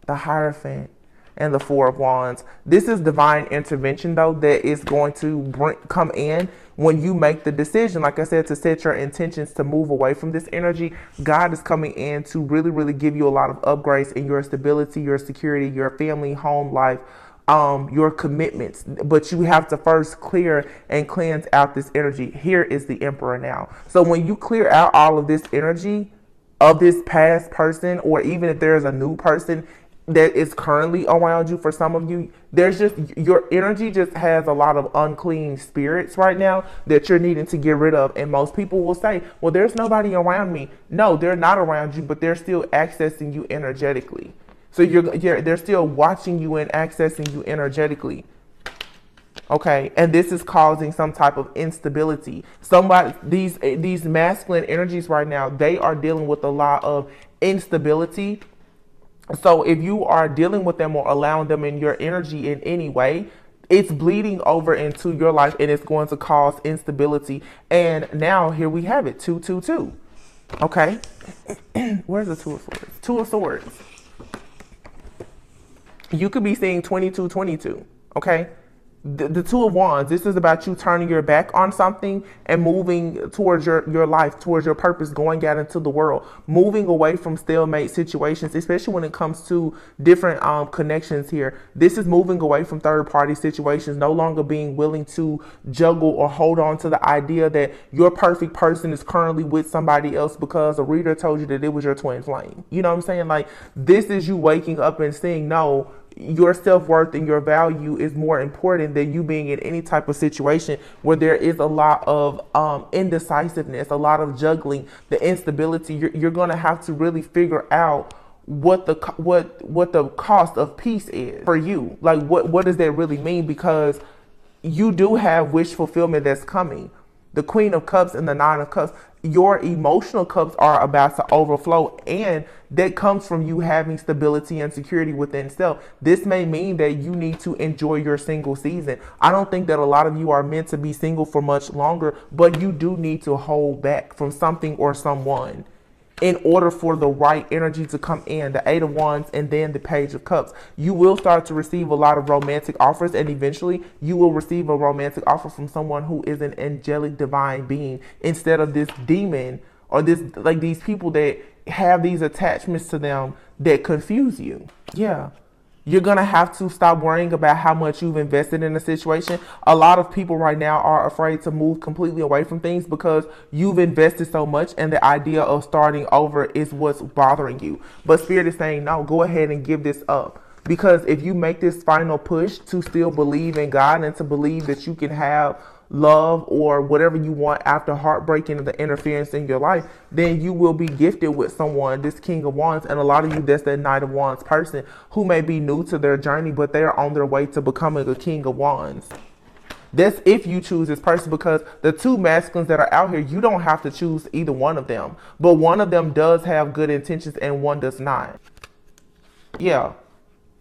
The Hierophant. and the Four of Wands. This is divine intervention, though, that is going to come in when you make the decision, like I said, to set your intentions to move away from this energy. God is coming in to really, really give you a lot of upgrades in your stability, your security, your family, home life, your commitments. But you have to first clear and cleanse out this energy. Here is the Emperor now. So when you clear out all of this energy of this past person, or even if there's a new person that is currently around you, for some of you, there's just, your energy just has a lot of unclean spirits right now that you're needing to get rid of. And most people will say, well, there's nobody around me. No, they're not around you, but they're still accessing you energetically. So they're still watching you and accessing you energetically. Okay, and this is causing some type of instability. These masculine energies right now, they are dealing with a lot of instability. So if you are dealing with them or allowing them in your energy in any way, it's bleeding over into your life and it's going to cause instability. And now here we have it, 222. Okay, where's the Two of Swords? Two of Swords. You could be seeing 2222. Okay. The Two of Wands, this is about you turning your back on something and moving towards your life, towards your purpose, going out into the world, moving away from stalemate situations, especially when it comes to different connections here. This is moving away from third-party situations, no longer being willing to juggle or hold on to the idea that your perfect person is currently with somebody else because a reader told you that it was your twin flame. You know what I'm saying? Like, this is you waking up and saying, no, your self-worth and your value is more important than you being in any type of situation where there is a lot of indecisiveness, a lot of juggling, the instability. You're going to have to really figure out what the cost of peace is for you. Like, what does that really mean? Because you do have wish fulfillment that's coming. The Queen of Cups and the Nine of Cups, your emotional cups are about to overflow, and that comes from you having stability and security within self. This may mean that you need to enjoy your single season. I don't think that a lot of you are meant to be single for much longer, but you do need to hold back from something or someone in order for the right energy to come in. The Eight of Wands and then the Page of Cups. You will start to receive a lot of romantic offers, and eventually you will receive a romantic offer from someone who is an angelic divine being instead of this demon or these people that have these attachments to them that confuse you. Yeah. You're going to have to stop worrying about how much you've invested in a situation. A lot of people right now are afraid to move completely away from things because you've invested so much, and the idea of starting over is what's bothering you. But Spirit is saying, no, go ahead and give this up. Because if you make this final push to still believe in God and to believe that you can have love or whatever you want after heartbreak and the interference in your life, then you will be gifted with someone, this King of Wands. And a lot of you, that's that Knight of Wands person who may be new to their journey, but they are on their way to becoming a King of Wands. That's if you choose this person, because the two masculines that are out here, you don't have to choose either one of them, but one of them does have good intentions and one does not. Yeah.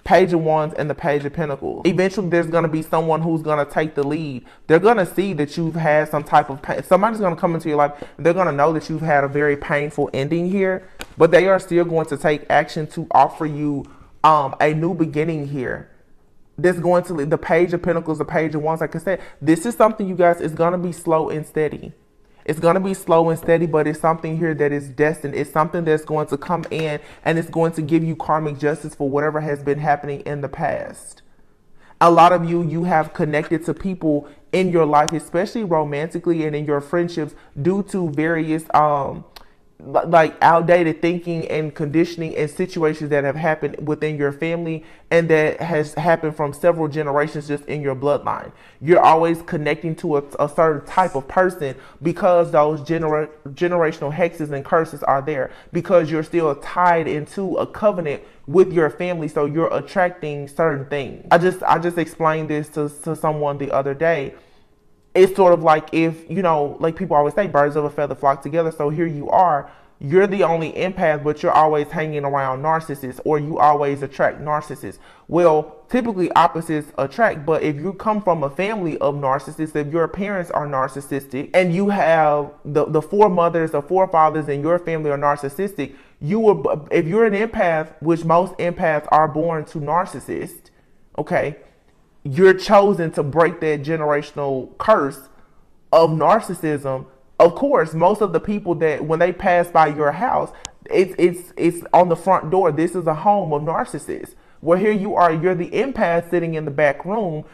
Page of Wands and the Page of Pentacles. Eventually, there's going to be someone who's going to take the lead. They're going to see that you've had some type of pain. Somebody's going to come into your life. They're going to know that you've had a very painful ending here, but they are still going to take action to offer you a new beginning here. That's going to lead. The Page of Pentacles, the Page of Wands, like I said, this is something, you guys, is going to be slow and steady. It's going to be slow and steady, but it's something here that is destined. It's something that's going to come in and it's going to give you karmic justice for whatever has been happening in the past. A lot of you have connected to people in your life, especially romantically and in your friendships, due to various like outdated thinking and conditioning and situations that have happened within your family and that has happened from several generations just in your bloodline. You're always connecting to a certain type of person because those generational hexes and curses are there, because you're still tied into a covenant with your family, so you're attracting certain things. I just explained this to someone the other day. It's sort of like, if, you know, like people always say, birds of a feather flock together. So here you are, you're the only empath, but you're always hanging around narcissists, or you always attract narcissists. Well, typically opposites attract, but if you come from a family of narcissists, if your parents are narcissistic and you have the foremothers or forefathers in your family are narcissistic, you will, if you're an empath, which most empaths are born to narcissists, okay, you're chosen to break that generational curse of narcissism. Of course, most of the people that when they pass by your house, it's on the front door. This is a home of narcissists. Where here you are, you're the empath sitting in the back room.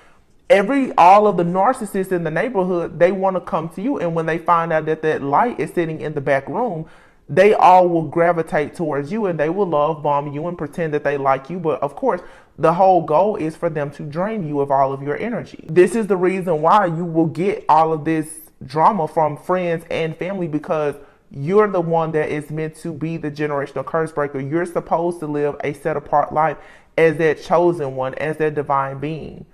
All of the narcissists in the neighborhood, they want to come to you, and when they find out that that light is sitting in the back room, they all will gravitate towards you, and they will love bomb you and pretend that they like you. But of course, the whole goal is for them to drain you of all of your energy. This is the reason why you will get all of this drama from friends and family, because you're the one that is meant to be the generational curse breaker. You're supposed to live a set apart life as that chosen one, as that divine being.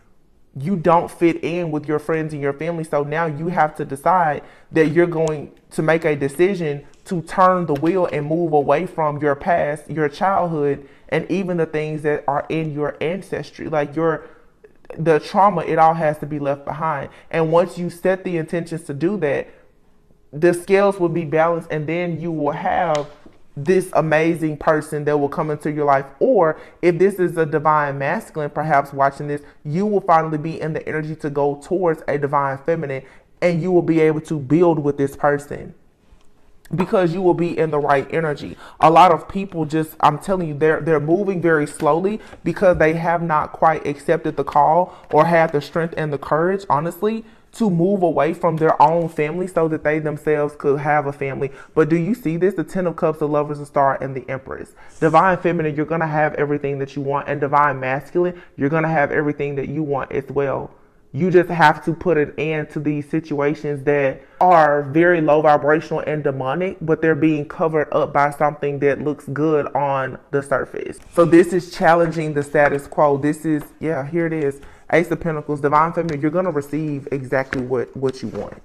You don't fit in with your friends and your family. So now you have to decide that you're going to make a decision to turn the wheel and move away from your past, your childhood, and even the things that are in your ancestry. Like the trauma, it all has to be left behind. And once you set the intentions to do that, the scales will be balanced, and then you will have this amazing person that will come into your life. Or if this is a divine masculine, perhaps watching this, you will finally be in the energy to go towards a divine feminine, and you will be able to build with this person, because you will be in the right energy. A lot of people just, I'm telling you, they're moving very slowly because they have not quite accepted the call or had the strength and the courage, honestly, to move away from their own family so that they themselves could have a family. But do you see this? The 10 of Cups, the Lovers, the Star, and the Empress. Divine Feminine, you're going to have everything that you want. And Divine Masculine, you're going to have everything that you want as well. You just have to put an end to these situations that are very low vibrational and demonic, but they're being covered up by something that looks good on the surface. So this is challenging the status quo. This is, yeah, here it is. Ace of Pentacles, Divine Feminine, you're going to receive exactly what you want.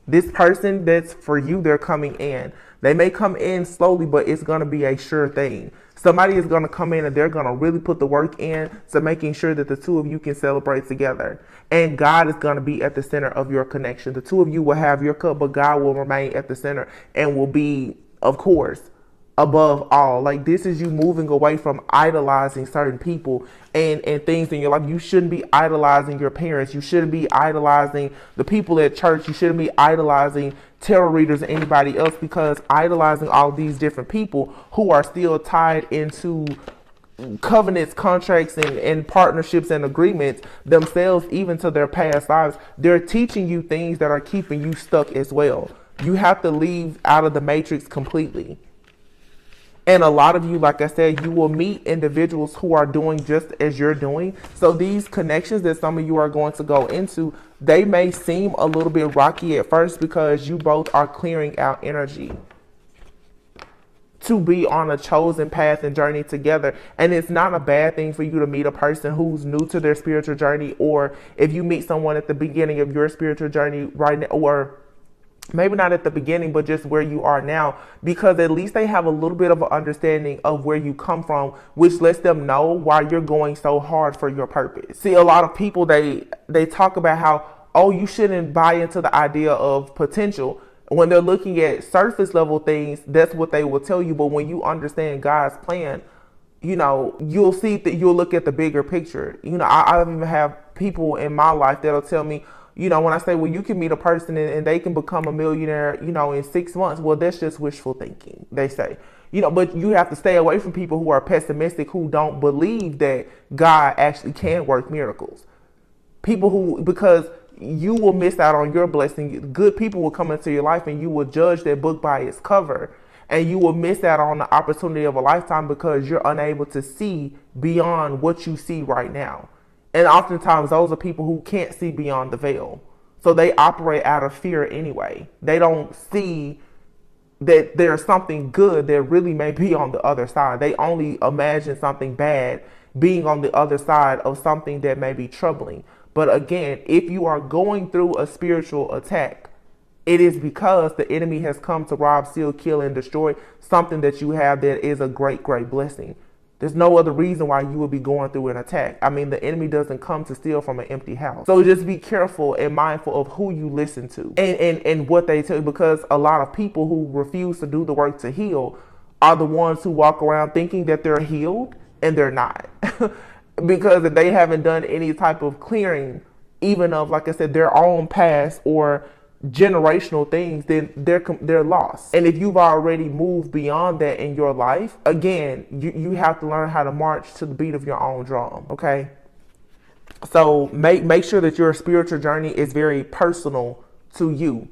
This person that's for you, they're coming in. They may come in slowly, but it's going to be a sure thing. Somebody is going to come in and they're going to really put the work in to making sure that the two of you can celebrate together. And God is going to be at the center of your connection. The two of you will have your cup, but God will remain at the center and will be, of course, above all. Like, this is you moving away from idolizing certain people and things in your life. You shouldn't be idolizing your parents. You shouldn't be idolizing the people at church. You shouldn't be idolizing tarot readers or anybody else, because idolizing all these different people who are still tied into covenants, contracts, and partnerships and agreements themselves, even to their past lives, they're teaching you things that are keeping you stuck as well. You have to leave out of the matrix completely. And a lot of you, like I said, you will meet individuals who are doing just as you're doing. So these connections that some of you are going to go into, they may seem a little bit rocky at first because you both are clearing out energy to be on a chosen path and journey together. And it's not a bad thing for you to meet a person who's new to their spiritual journey, or if you meet someone at the beginning of your spiritual journey right now, or maybe not at the beginning, but just where you are now, because at least they have a little bit of an understanding of where you come from, which lets them know why you're going so hard for your purpose. See, a lot of people, they talk about how, oh, you shouldn't buy into the idea of potential. When they're looking at surface level things, that's what they will tell you. But when you understand God's plan, you know, you'll see that you'll look at the bigger picture. You know, I even have people in my life that'll tell me, you know, when I say, well, you can meet a person and they can become a millionaire, you know, in 6 months. Well, that's just wishful thinking, they say. You know, but you have to stay away from people who are pessimistic, who don't believe that God actually can work miracles. People who, because you will miss out on your blessing. Good people will come into your life and you will judge that book by its cover. And you will miss out on the opportunity of a lifetime because you're unable to see beyond what you see right now. And oftentimes those are people who can't see beyond the veil. So they operate out of fear anyway. They don't see that there's something good that really may be on the other side. They only imagine something bad being on the other side of something that may be troubling. But again, if you are going through a spiritual attack, it is because the enemy has come to rob, steal, kill, and destroy something that you have that is a great, great blessing. There's no other reason why you would be going through an attack. I mean, the enemy doesn't come to steal from an empty house. So just be careful and mindful of who you listen to and what they tell you, because a lot of people who refuse to do the work to heal are the ones who walk around thinking that they're healed and they're not. Because if they haven't done any type of clearing, even of, like I said, their own past or generational things, then they're lost. And if you've already moved beyond that in your life, again, you have to learn how to march to the beat of your own drum. Okay, so make sure that your spiritual journey is very personal to you.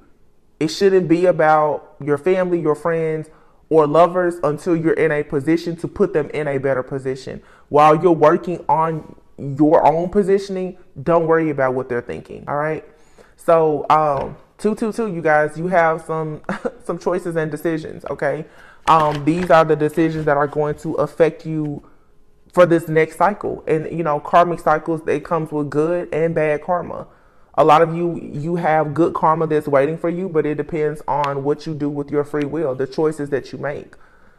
It shouldn't be about your family, your friends, or lovers until you're in a position to put them in a better position. While you're working on your own positioning, don't worry about what they're thinking. All right, so 222, you guys, you have some some choices and decisions. Okay, these are the decisions that are going to affect you for this next cycle. And you know, karmic cycles, they comes with good and bad karma. A lot of you have good karma that's waiting for you, but it depends on what you do with your free will, the choices that you make.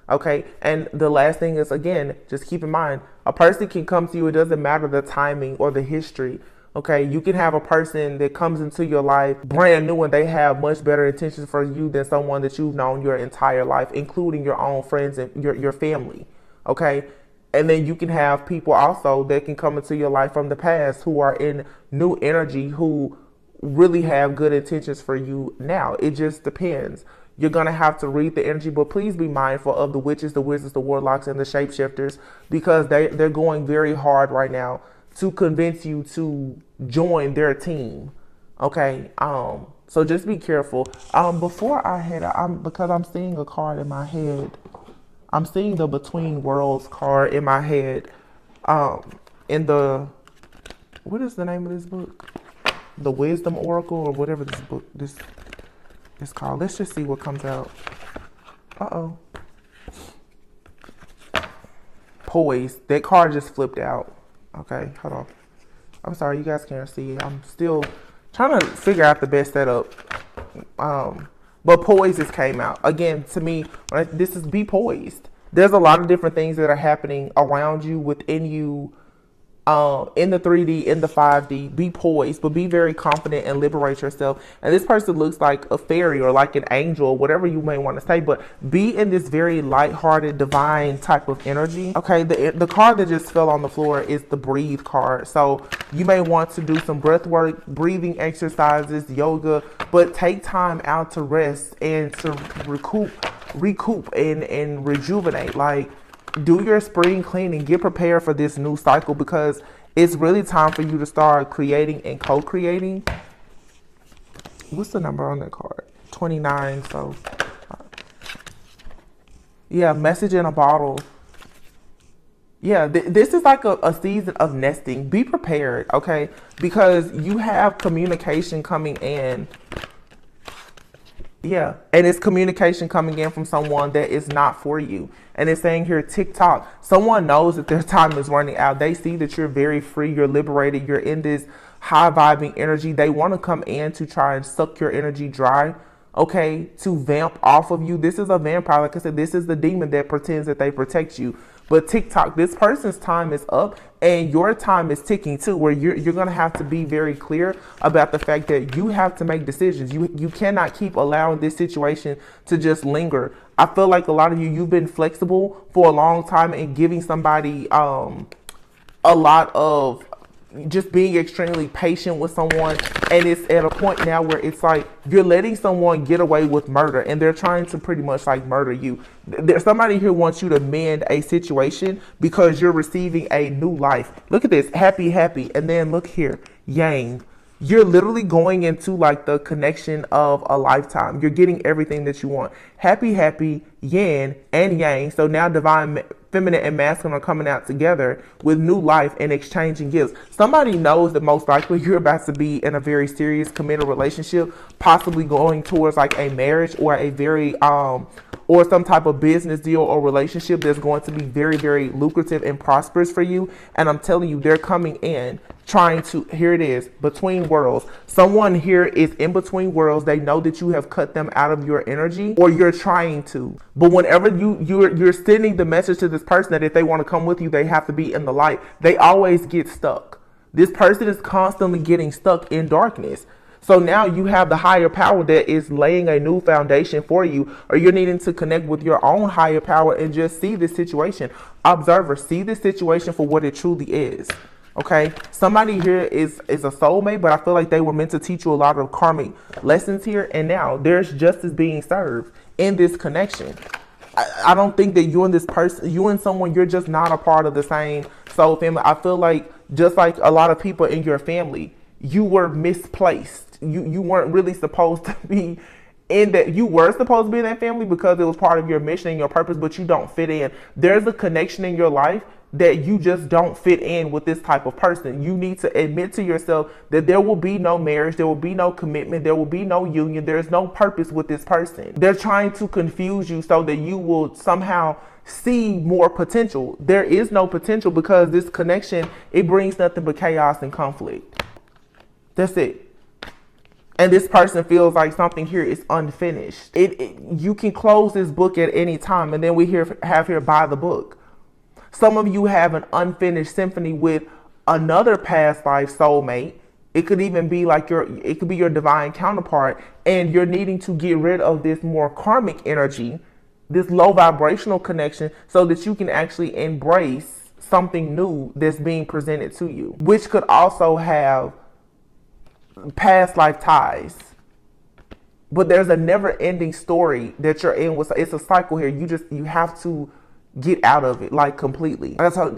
Okay, and the last thing is, again, just keep in mind, a person can come to you. It doesn't matter the timing or the history. Okay, you can have a person that comes into your life brand new and they have much better intentions for you than someone that you've known your entire life, including your own friends and your family. Okay, and then you can have people also that can come into your life from the past who are in new energy, who really have good intentions for you now. It just depends. You're going to have to read the energy, but please be mindful of the witches, the wizards, the warlocks, and the shapeshifters, because they're going very hard right now to convince you to join their team. Okay, so just be careful. Before I head out, because I'm seeing a card in my head. I'm seeing the Between Worlds card in my head. In the, what is the name of this book? The Wisdom Oracle, or whatever this book this is called. Let's just see what comes out. Poised. That card just flipped out. Okay, hold on. I'm sorry, you guys can't see it. I'm still trying to figure out the best setup. But poised just came out. Again, to me, this is be poised. There's a lot of different things that are happening around you, within you, in the 3D, in the 5D. Be poised, but be very confident and liberate yourself. And this person looks like a fairy or like an angel, whatever you may want to say, but be in this very lighthearted, divine type of energy. Okay, the card that just fell on the floor is the Breathe card. So you may want to do some breath work, breathing exercises, yoga, but take time out to rest and to recoup and rejuvenate. Like, do your spring cleaning, get prepared for this new cycle, because it's really time for you to start creating and co-creating. What's the number on that card? 29. So yeah, message in a bottle. Yeah, this is like a season of nesting. Be prepared, okay? Because you have communication coming in. Yeah, and it's communication coming in from someone that is not for you. And it's saying here, TikTok. Someone knows that their time is running out. They see that you're very free, you're liberated, you're in this high vibing energy. They want to come in to try and suck your energy dry, okay, to vamp off of you. This is a vampire. Like I said, this is the demon that pretends that they protect you. But TikTok, this person's time is up and your time is ticking too, where you're going to have to be very clear about the fact that you have to make decisions. You cannot keep allowing this situation to just linger. I feel like a lot of you've been flexible for a long time and giving somebody a lot of just being extremely patient with someone, and it's at a point now where it's like you're letting someone get away with murder and they're trying to pretty much like murder you. There's somebody here wants you to mend a situation because you're receiving a new life. Look at this, happy, and then look here, yang. You're literally going into like the connection of a lifetime. You're getting everything that you want. Happy, yin and yang. So now divine feminine and masculine are coming out together with new life and exchanging gifts. Somebody knows that most likely you're about to be in a very serious committed relationship, possibly going towards like a marriage or a very or some type of business deal or relationship that's going to be very, very lucrative and prosperous for you. And I'm telling you, they're coming in trying to, here it is, between worlds. Someone here is in between worlds. They know that you have cut them out of your energy, or you're trying to. But whenever you're sending the message to this person that if they want to come with you, they have to be in the light, they always get stuck. This person is constantly getting stuck in darkness. So now you have the higher power that is laying a new foundation for you, or you're needing to connect with your own higher power and just see this situation. Observer, see this situation for what it truly is. Okay, somebody here is a soulmate, but I feel like they were meant to teach you a lot of karmic lessons here. And now there's justice being served in this connection. I don't think that you and this person, you and someone, you're just not a part of the same soul family. I feel like just like a lot of people in your family, you were misplaced. You weren't really supposed to be in that. You were supposed to be in that family because it was part of your mission and your purpose, but you don't fit in. There's a connection in your life that you just don't fit in with this type of person. You need to admit to yourself that there will be no marriage, there will be no commitment, there will be no union, there's no purpose with this person. They're trying to confuse you so that you will somehow see more potential. There is no potential because this connection, it brings nothing but chaos and conflict. That's it. And this person feels like something here is unfinished. You can close this book at any time, and then we have here by the book. Some of you have an unfinished symphony with another past life soulmate. It could even be like it could be your divine counterpart, and you're needing to get rid of this more karmic energy, this low vibrational connection, so that you can actually embrace something new that's being presented to you, which could also have past life ties. But there's a never ending story that you're in with. It's a cycle here. You have to get out of it, like, completely. That's how,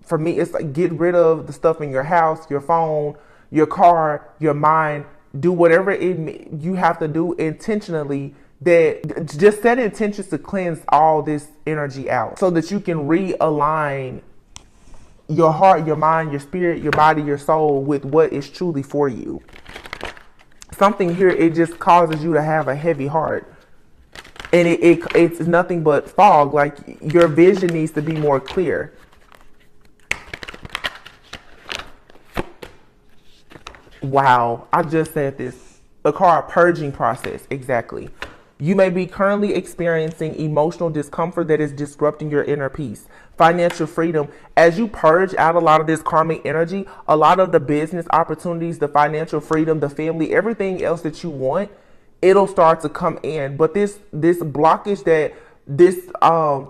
for me, it's like get rid of the stuff in your house, your phone, your car, your mind. Do whatever you have to do intentionally. That just set intentions to cleanse all this energy out so that you can realign your heart, your mind, your spirit, your body, your soul with what is truly for you. Something here, it just causes you to have a heavy heart. And it's nothing but fog. Like, your vision needs to be more clear. Wow, I just said this. The card purging process, exactly. You may be currently experiencing emotional discomfort that is disrupting your inner peace. Financial freedom. As you purge out a lot of this karmic energy, a lot of the business opportunities, the financial freedom, the family, everything else that you want, it'll start to come in. But this blockage that this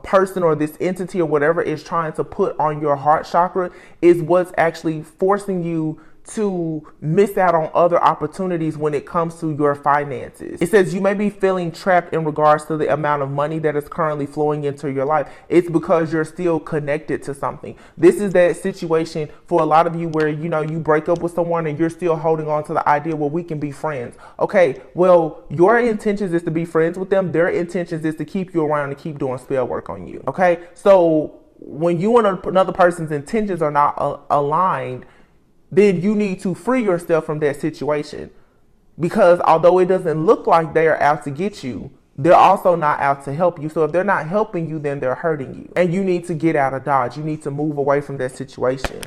person or this entity or whatever is trying to put on your heart chakra is what's actually forcing you to miss out on other opportunities when it comes to your finances. It says you may be feeling trapped in regards to the amount of money that is currently flowing into your life. It's because you're still connected to something. This is that situation for a lot of you where, you know, you break up with someone and you're still holding on to the idea, well, we can be friends. Okay, well, your intentions is to be friends with them. Their intentions is to keep you around and keep doing spell work on you. Okay, so when you and another person's intentions are not aligned, then you need to free yourself from that situation. Because although it doesn't look like they are out to get you, they're also not out to help you. So if they're not helping you, then they're hurting you. And you need to get out of Dodge. You need to move away from that situation.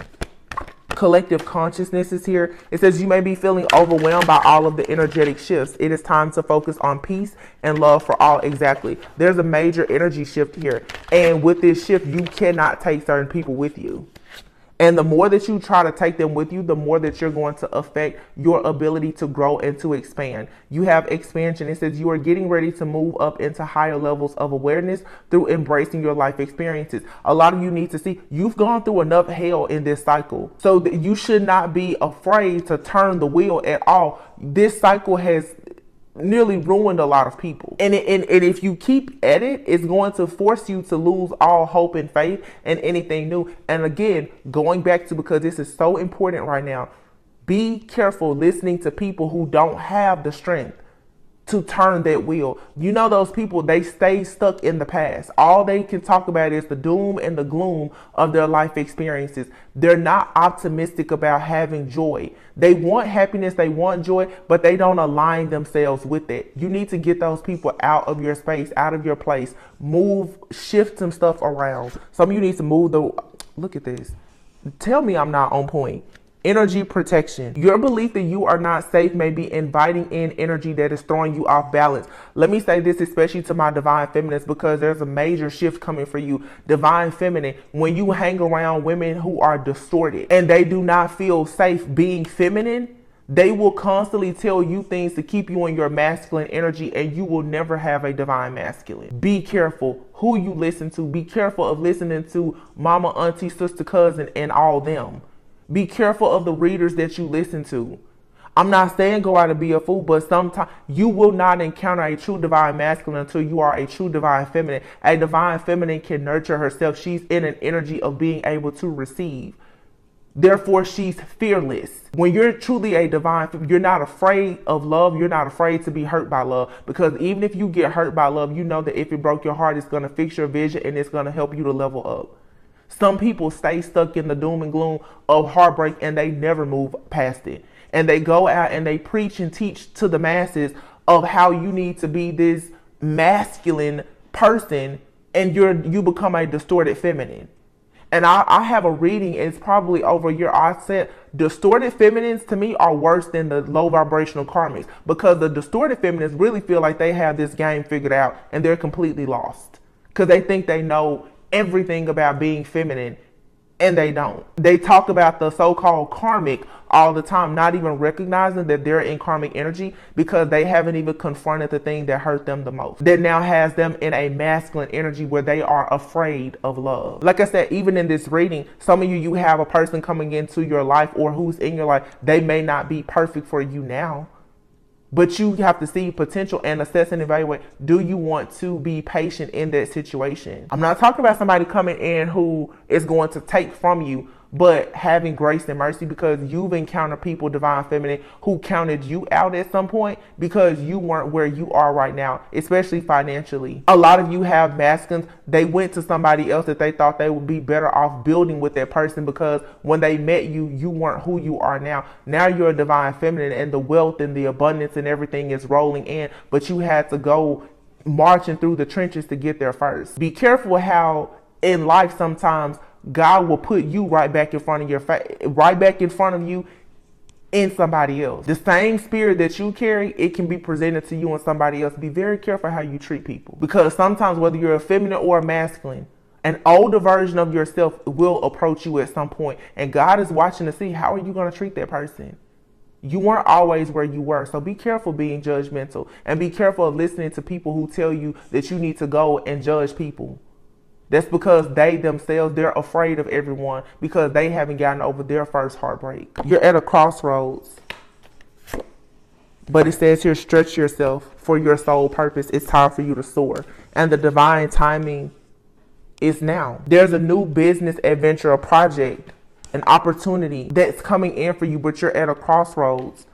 Collective consciousness is here. It says you may be feeling overwhelmed by all of the energetic shifts. It is time to focus on peace and love for all. Exactly. There's a major energy shift here. And with this shift, you cannot take certain people with you. And the more that you try to take them with you, the more that you're going to affect your ability to grow and to expand. You have expansion. It says you are getting ready to move up into higher levels of awareness through embracing your life experiences. A lot of you need to see you've gone through enough hell in this cycle, so that you should not be afraid to turn the wheel at all. This cycle has nearly ruined a lot of people. And if you keep at it, it's going to force you to lose all hope and faith in anything new. And again, going back to, because this is so important right now, be careful listening to people who don't have the strength to turn that wheel. You know, those people, they stay stuck in the past. All they can talk about is the doom and the gloom of their life experiences. They're not optimistic about having joy. They want happiness, they want joy, but they don't align themselves with it. You need to get those people out of your space, out of your place. Move, shift some stuff around. Some of you need to move look at this. Tell me I'm not on point. Energy protection. Your belief that you are not safe may be inviting in energy that is throwing you off balance. Let me say this especially to my divine feminines, because there's a major shift coming for you. Divine feminine, when you hang around women who are distorted and they do not feel safe being feminine, they will constantly tell you things to keep you in your masculine energy, and you will never have a divine masculine. Be careful who you listen to. Be careful of listening to mama, auntie, sister, cousin, and all them. Be careful of the readers that you listen to. I'm not saying go out and be a fool, but sometimes you will not encounter a true divine masculine until you are a true divine feminine. A divine feminine can nurture herself. She's in an energy of being able to receive. Therefore, she's fearless. When you're truly a divine, you're not afraid of love. You're not afraid to be hurt by love, because even if you get hurt by love, you know that if it broke your heart, it's going to fix your vision and it's going to help you to level up. Some people stay stuck in the doom and gloom of heartbreak and they never move past it. And they go out and they preach and teach to the masses of how you need to be this masculine person, and you become a distorted feminine. And I have a reading, it's probably over a year. I said distorted feminines to me are worse than the low vibrational karmics, because the distorted feminines really feel like they have this game figured out and they're completely lost because they think they know everything about being feminine, and they don't. They talk about the so-called karmic all the time, not even recognizing that they're in karmic energy because they haven't even confronted the thing that hurt them the most. That now has them in a masculine energy where they are afraid of love. Like I said, even in this reading, some of you have a person coming into your life or who's in your life. They may not be perfect for you now, but you have to see potential and assess and evaluate. Do you want to be patient in that situation? I'm not talking about somebody coming in who is going to take from you, but having grace and mercy, because you've encountered people, divine feminine, who counted you out at some point because you weren't where you are right now, especially financially. A lot of you have masculines. They went to somebody else that they thought they would be better off building with that person, because when they met you, you weren't who you are now. Now you're a divine feminine, and the wealth and the abundance and everything is rolling in, but you had to go marching through the trenches to get there first. Be careful how in life sometimes God will put you right back in front of your face, right back in front of you in somebody else. The same spirit that you carry, it can be presented to you in somebody else. Be very careful how you treat people, because sometimes whether you're a feminine or a masculine, an older version of yourself will approach you at some point, and God is watching to see how are you going to treat that person. You weren't always where you were, so be careful being judgmental, and be careful of listening to people who tell you that you need to go and judge people. That's because they themselves, they're afraid of everyone because they haven't gotten over their first heartbreak. You're at a crossroads. But it says here, stretch yourself for your soul purpose. It's time for you to soar. And the divine timing is now. There's a new business adventure, a project, an opportunity that's coming in for you, but you're at a crossroads.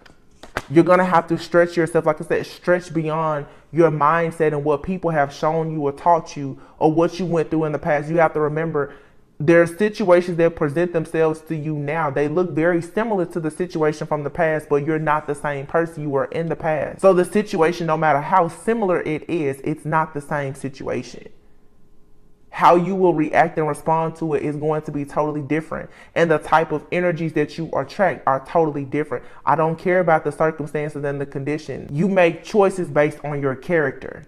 You're going to have to stretch yourself, like I said, stretch beyond your mindset and what people have shown you or taught you or what you went through in the past. You have to remember there are situations that present themselves to you now. They look very similar to the situation from the past, but you're not the same person you were in the past. So the situation, no matter how similar it is, it's not the same situation. How you will react and respond to it is going to be totally different. And the type of energies that you attract are totally different. I don't care about the circumstances and the conditions. You make choices based on your character.